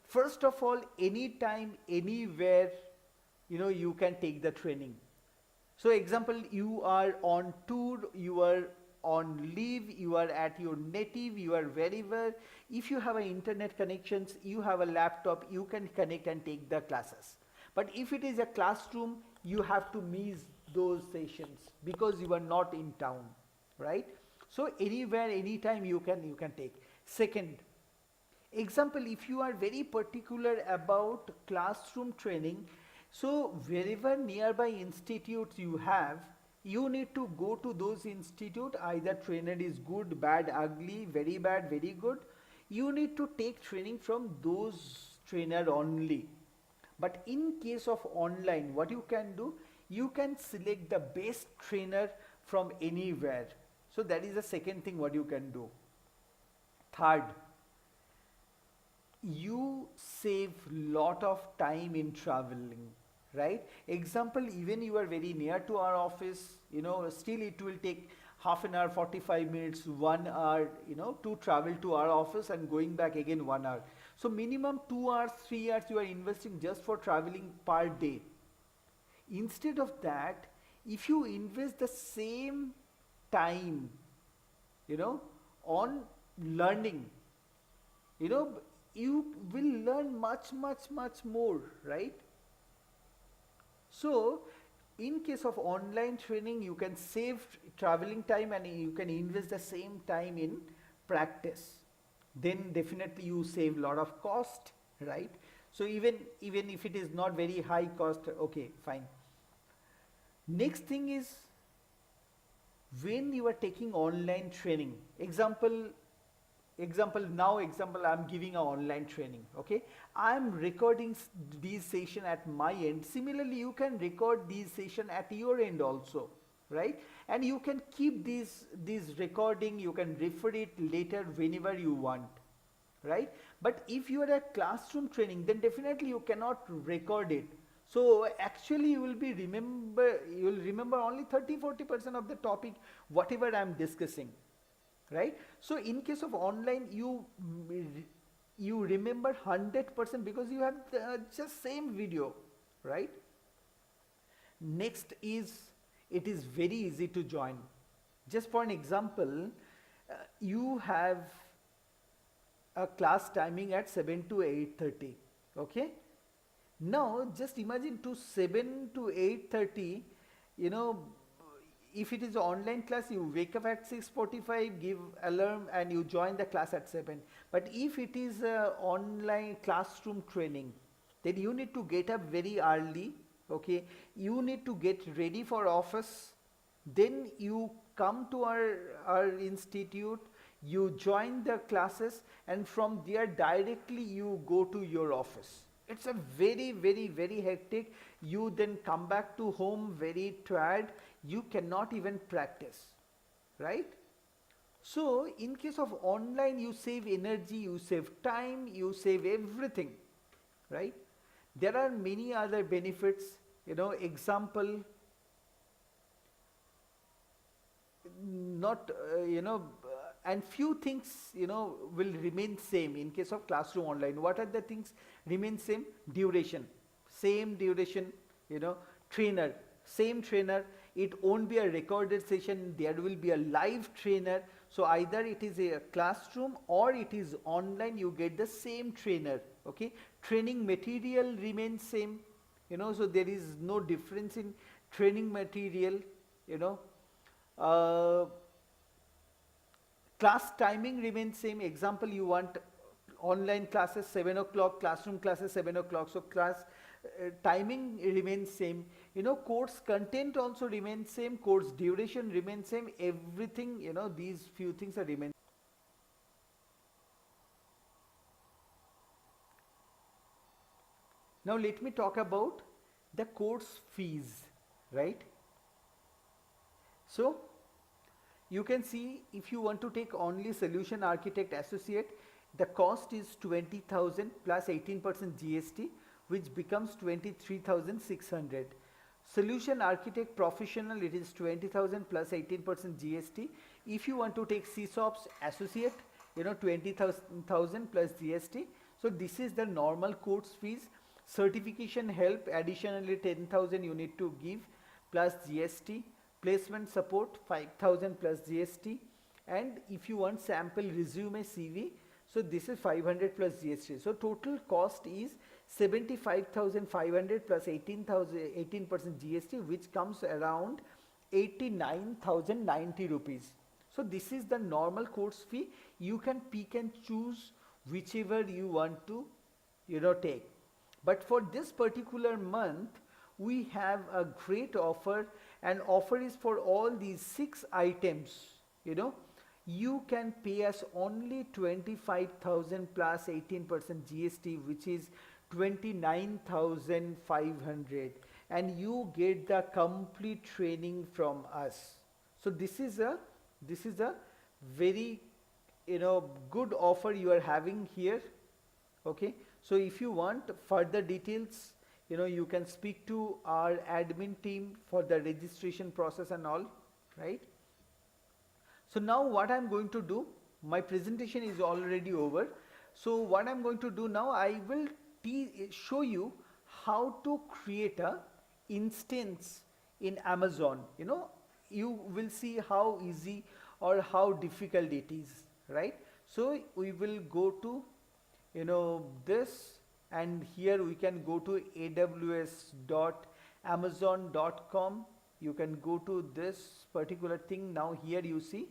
first of all, anytime, anywhere, you can take the training. So example, you are on tour, you are on leave, you are at your native, you are wherever. If you have an internet connections, you have a laptop, you can connect and take the classes. But if it is a classroom, you have to miss those sessions because you are not in town, right? So anywhere, anytime you can take. Second, example, if you are very particular about classroom training, so wherever nearby institutes you have, you need to go to those institute, either trainer is good, bad, ugly, very bad, very good. You need to take training from those trainer only. But in case of online, what you can do, you can select the best trainer from anywhere. So that is the second thing what you can do. Third, you save lot of time in traveling, right? Example, even you are very near to our office, still it will take half an hour, 45 minutes, 1 hour, to travel to our office and going back again 1 hour. So minimum 2 hours, 3 hours you are investing just for traveling per day. Instead of that, if you invest the same time, on learning, you will learn much more, right? So in case of online training, you can save traveling time and you can invest the same time in practice. Then definitely you save a lot of cost, right? So even if it is not very high cost, okay, fine. Next thing is, when you are taking online training, example, example I'm giving an online training, okay? I'm recording these session at my end. Similarly, you can record these session at your end also, right? And you can keep these recording, you can refer it later whenever you want, right? But if you are a classroom training, then definitely you cannot record it. So actually you will remember only 30-40% of the topic whatever I'm discussing, right? So in case of online, you remember 100% because you have just same video, right? Next is, it is very easy to join. Just for an example, you have a class timing at 7 to 8:30, okay? Now just imagine to 7 to 8:30, you know, if it is an online class, you wake up at 6:45, give alarm and you join the class at 7. But if it is a online classroom training, then you need to get up very early, okay? You need to get ready for office. Then you come to our institute, you join the classes, and from there directly you go to your office. It's a very hectic. You then come back to home very tired. You cannot even practice, right? So in case of online, you save energy, you save time, you save everything, right? There are many other benefits, you know, example, not and few things, you know, will remain same in case of classroom online. What are the things remain same? Duration, same duration, you know, trainer, same trainer. It won't be a recorded session, there will be a live trainer. So either it is a classroom or it is online, you get the same trainer, okay? Training material remains same, you know, so there is no difference in training material, you know. Class timing remains same. Example, you want online classes 7 o'clock, classroom classes 7 o'clock. So class timing remains same. You know, course content also remains same. Course duration remains same. Everything, you know, these few things are remain. Now let me talk about the course fees, right? So you can see, if you want to take only Solution Architect Associate, the cost is 20,000 plus 18% GST, which becomes 23,600. Solution Architect Professional, it is 20,000 plus 18% GST. If you want to take Sysops Associate, you know, 20,000 plus GST. So this is the normal course fees. Certification help, additionally 10,000 you need to give plus GST. Placement support 5,000 plus GST, and if you want sample resume CV, so this is 500 plus GST. So total cost is 75,500 plus 18% GST, which comes around 89,090 rupees. So this is the normal course fee. You can pick and choose whichever you want to, you know, take. But for this particular month, we have a great offer, and offer is for all these 6 items, you know. You can pay us only 25,000 plus 18% GST, which is 29,500, and you get the complete training from us. So this is a very, you know, good offer you are having here, okay? So if you want further details, you know, you can speak to our admin team for the registration process and all, right? So now what I'm going to do, my presentation is already over. So what I'm going to do now, I will show you how to create a instance in Amazon. You know, you will see how easy or how difficult it is, right? So we will go to, you know, this, and here we can go to aws.amazon.com. You can go to this particular thing. Now here you see,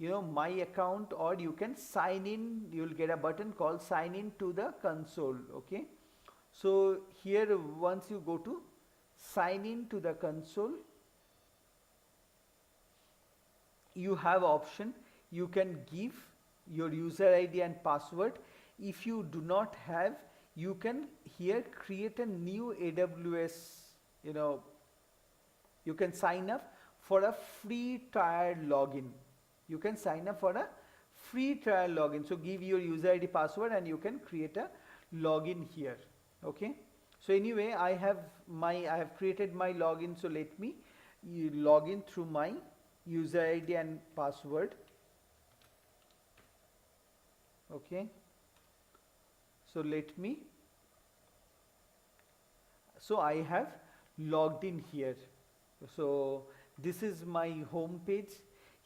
you know, my account, or you can sign in. You will get a button called sign in to the console, okay? So here once you go to sign in to the console, you have option. You can give your user ID and password. If you do not have, you can here create a new AWS, you can sign up for a free trial login. You can sign up for a free trial login. So give your user ID password and you can create a login here. Okay. So anyway, I have created my login. So let me log in through my user ID and password. Okay. So I have logged in here. So this is my home page.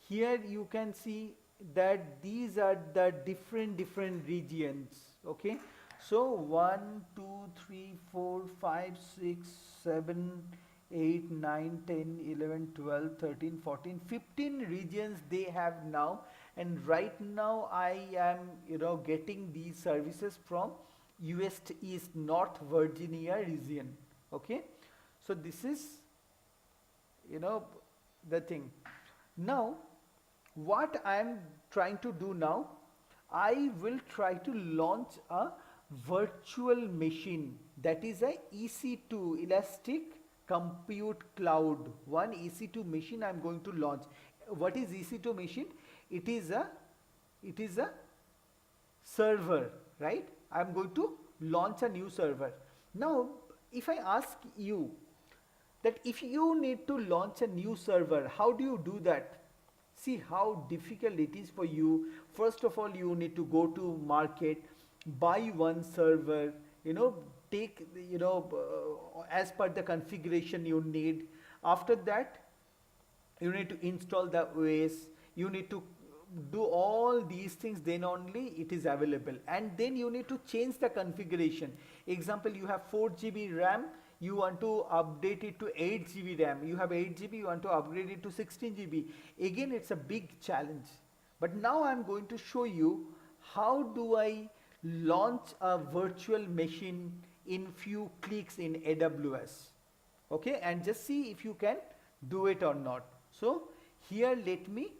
Here you can see that these are the different regions. Okay. So 1, 2, 3, 4, 5, 6, 7, 8, 9, 10, 11, 12, 13, 14, 15 regions they have now. And right now I am, getting these services from US East North Virginia region. Okay. So this is, the thing. Now, what I am trying to do now, I will try to launch a virtual machine, that is a EC2, Elastic Compute Cloud. One EC2 machine I am going to launch. What is EC2 machine? It is a server, right? I am going to launch a new server. Now, if I ask you that if you need to launch a new server, how do you do that? See how difficult it is for you. First of all, you need to go to market, buy one server, take, as per the configuration you need. After that, you need to install the OS, you need to do all these things, then only it is available. And then you need to change the configuration. Example, you have 4 GB RAM, you want to update it to 8 GB RAM. You have 8 GB, you want to upgrade it to 16 GB. Again, it's a big challenge. But now I'm going to show you how do I launch a virtual machine in few clicks in AWS. Okay, and just see if you can do it or not. So here let me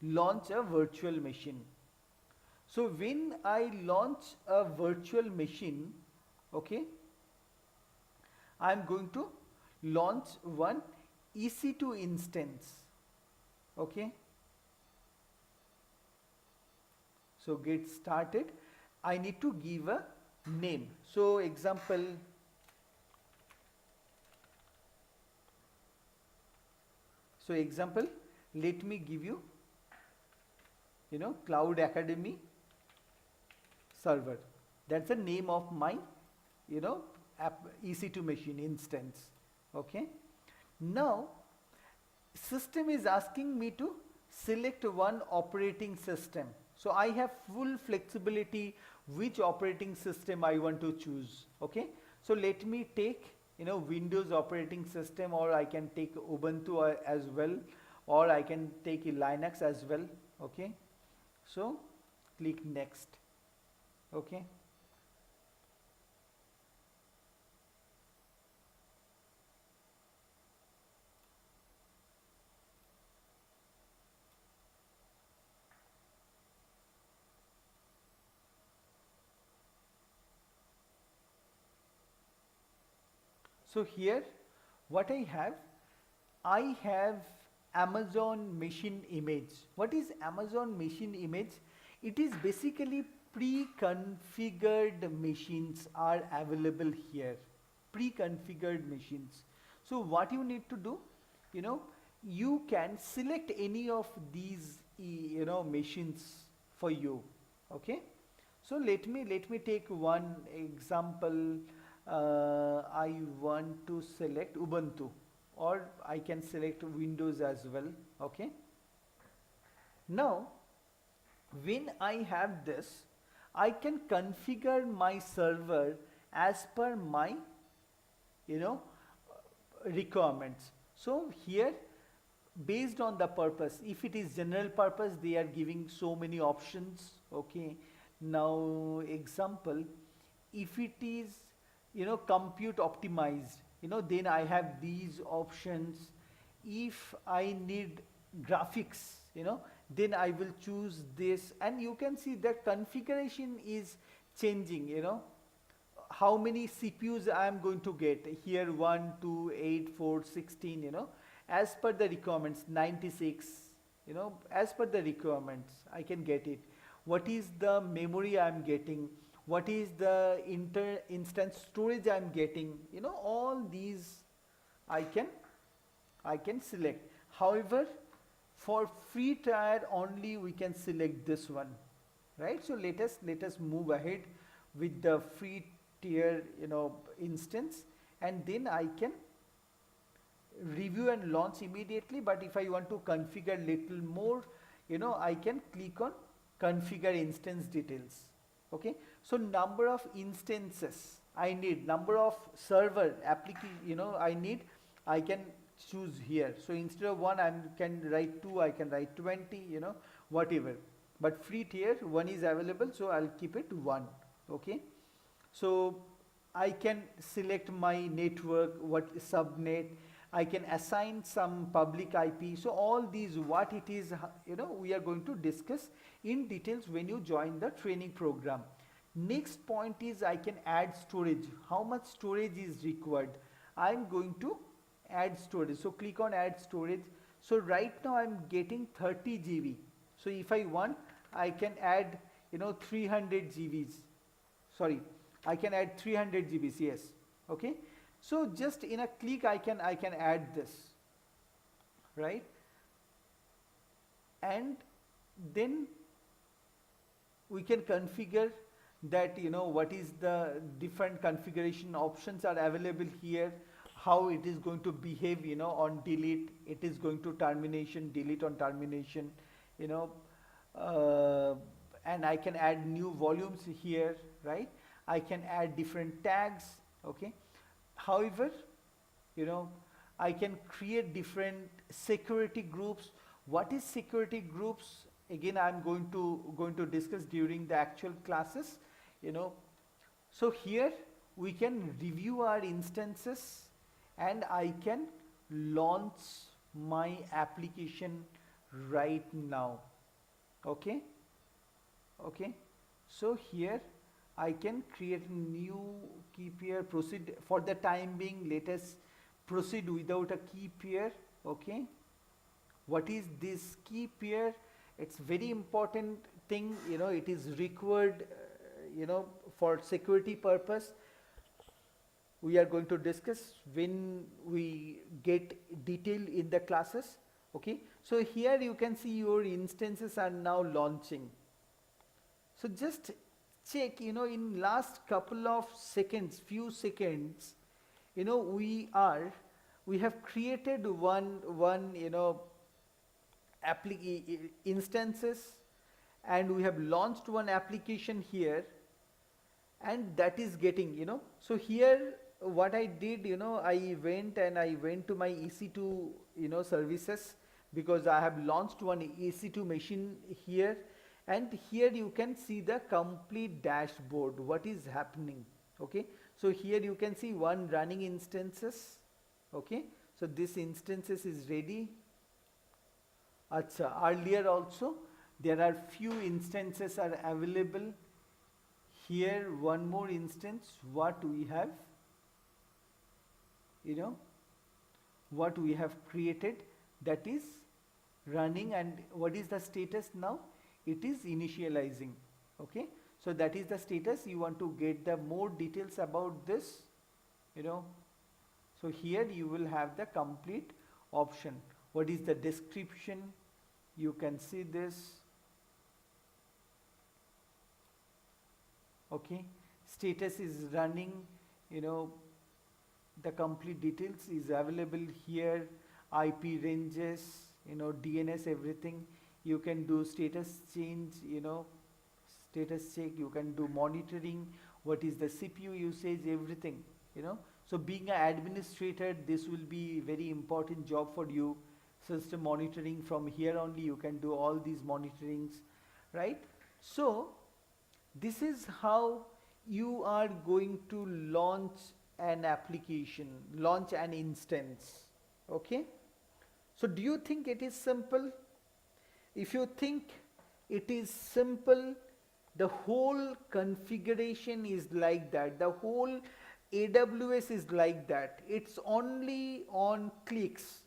launch a virtual machine. So when I launch a virtual machine, okay, I'm going to launch one EC2 instance. Okay. So get started. I need to give a name. So example, let me give you, Cloud Academy server. That's the name of my, EC2 machine instance. Okay. Now, system is asking me to select one operating system. So I have full flexibility which operating system I want to choose. Okay. So let me take, Windows operating system, or I can take Ubuntu as well, or I can take Linux as well. Okay. So click next. Okay. So here what I have Amazon machine image. What is Amazon machine image? It is basically pre-configured machines are available here. Pre-configured machines. So what you need to do, you can select any of these, machines for you. Okay. So let me take one example. I want to select Ubuntu, or I can select Windows as well. Okay. Now, when I have this, I can configure my server as per my, requirements. So here, based on the purpose, if it is general purpose, they are giving so many options. Okay. Now, example, if it is, compute optimized, then I have these options. If I need graphics, then I will choose this, and you can see the configuration is changing, you know, how many CPUs I am going to get here, 1, 2, 8, 4, 16, you know, as per the requirements, 96, you know, as per the requirements I can get it. What is the memory I am getting, what is the instance storage I am getting, you know, all these I can select. However, for free tier only we can select this one, right? So let us move ahead with the free tier, you know, instance, and then I can review and launch immediately. But if I want to configure little more, you know, I can click on configure instance details. Okay, so number of instances I need, number of server application, you know, I can choose here. So instead of 1 I can write 2, I can write 20, you know, whatever. But free tier 1 is available, so I'll keep it 1. Okay, so I can select my network, what subnet, I can assign some public IP. So all these, what it is, you know, we are going to discuss in details when you join the training program. Next point is I can add storage. How much storage is required? I'm going to add storage. So click on add storage. So right now I'm getting 30 GB. So if I want, I can add, you know, 300 GBs. Sorry, I can add 300 GBs, yes. Okay, so just in a click I can add this, right? And then we can configure that, you know, what is the different configuration options are available here, how it is going to behave, you know, on delete, it is going to termination, delete on termination, you know, and I can add new volumes here, right? I can add different tags. Okay, however, you know, I can create different security groups. What is security groups? Again, I'm going to discuss during the actual classes, you know. So here we can review our instances and I can launch my application right now. Okay, okay, so here I can create a new key pair, proceed. For the time being, let us proceed without a key pair. Okay, what is this key pair? It's very important thing, you know, it is required, you know, for security purpose. We are going to discuss when we get detail in the classes. Okay, so here you can see your instances are now launching. So just check, you know, in last couple of seconds, few seconds, you know, we have created one you know, instances, and we have launched one application here, and that is getting, you know. So here what I did, you know, I went to my EC2, you know, services, because I have launched one EC2 machine here, and here you can see the complete dashboard, what is happening. Okay, so here you can see one running instances. Okay, so this instances is ready. Acha, earlier also there are few instances are available. Here one more instance, what we have, you know, what we have created, that is running. And what is the status now? It is initializing. Okay, so that is the status. You want to get the more details about this, you know, so here you will have the complete option. What is the description? You can see this. Okay, status is running, you know, the complete details is available here, IP ranges, you know, DNS, everything. You can do status change, you know, status check, you can do monitoring, what is the CPU usage, everything, you know. So being an administrator, this will be very important job for you. System monitoring, from here only you can do all these monitorings, right? So this is how you are going to launch an application, launch an instance. Okay, so do you think it is simple? If you think it is simple, the whole configuration is like that. The whole AWS is like that. It's only on clicks.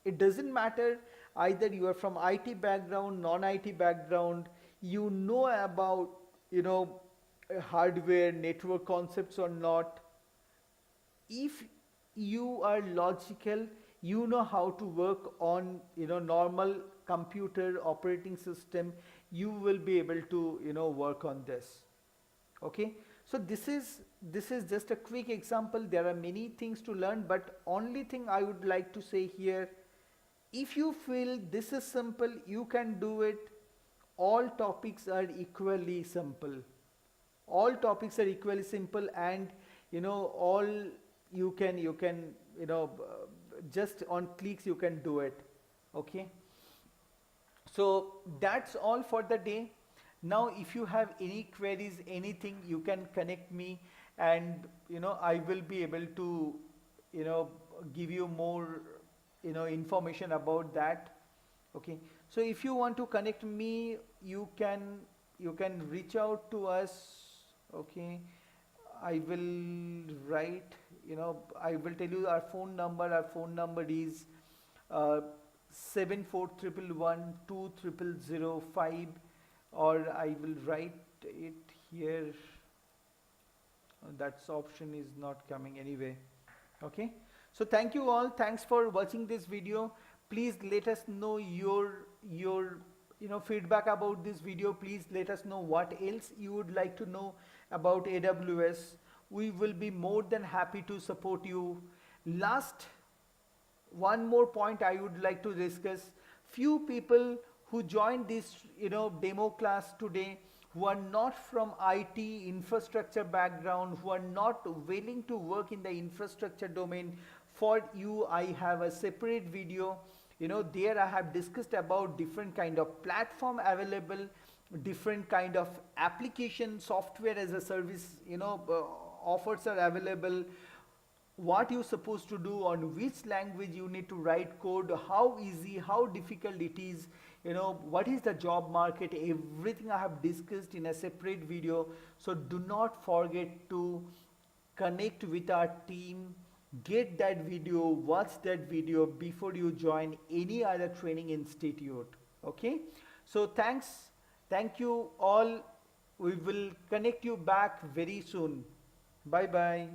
It doesn't matter either you are from IT background, non-IT background, you know about, you know, hardware, network concepts or not. If you are logical, you know how to work on, you know, normal computer operating system, you will be able to, you know, work on this. Okay, so this is just a quick example. There are many things to learn, but only thing I would like to say here, if you feel this is simple, you can do it. All topics are equally simple. All topics are equally simple, and you know, all you can you know, just on clicks you can do it. Okay, so that's all for the day. Now if you have any queries, anything, you can connect me, and you know, I will be able to, you know, give you more, you know, information about that. Okay, so if you want to connect me, you can reach out to us. Okay, I will write, you know, I will tell you our phone number. Our phone number is 7411120005, or I will write it here. That option is not coming anyway. Okay, so thank you all. Thanks for watching this video. Please let us know your you know, feedback about this video. Please let us know what else you would like to know about AWS. We will be more than happy to support you. Last, one more point I would like to discuss. Few people who joined this, you know, demo class today, who are not from IT infrastructure background, who are not willing to work in the infrastructure domain, for you I have a separate video. You know, there I have discussed about different kind of platform available, different kind of application, software as a service, you know, offers are available, what you're supposed to do, on which language you need to write code, how easy, how difficult it is, you know, what is the job market, everything I have discussed in a separate video. So do not forget to connect with our team, get that video, watch that video before you join any other training institute. Okay, so thank you all. We will connect you back very soon. Bye bye.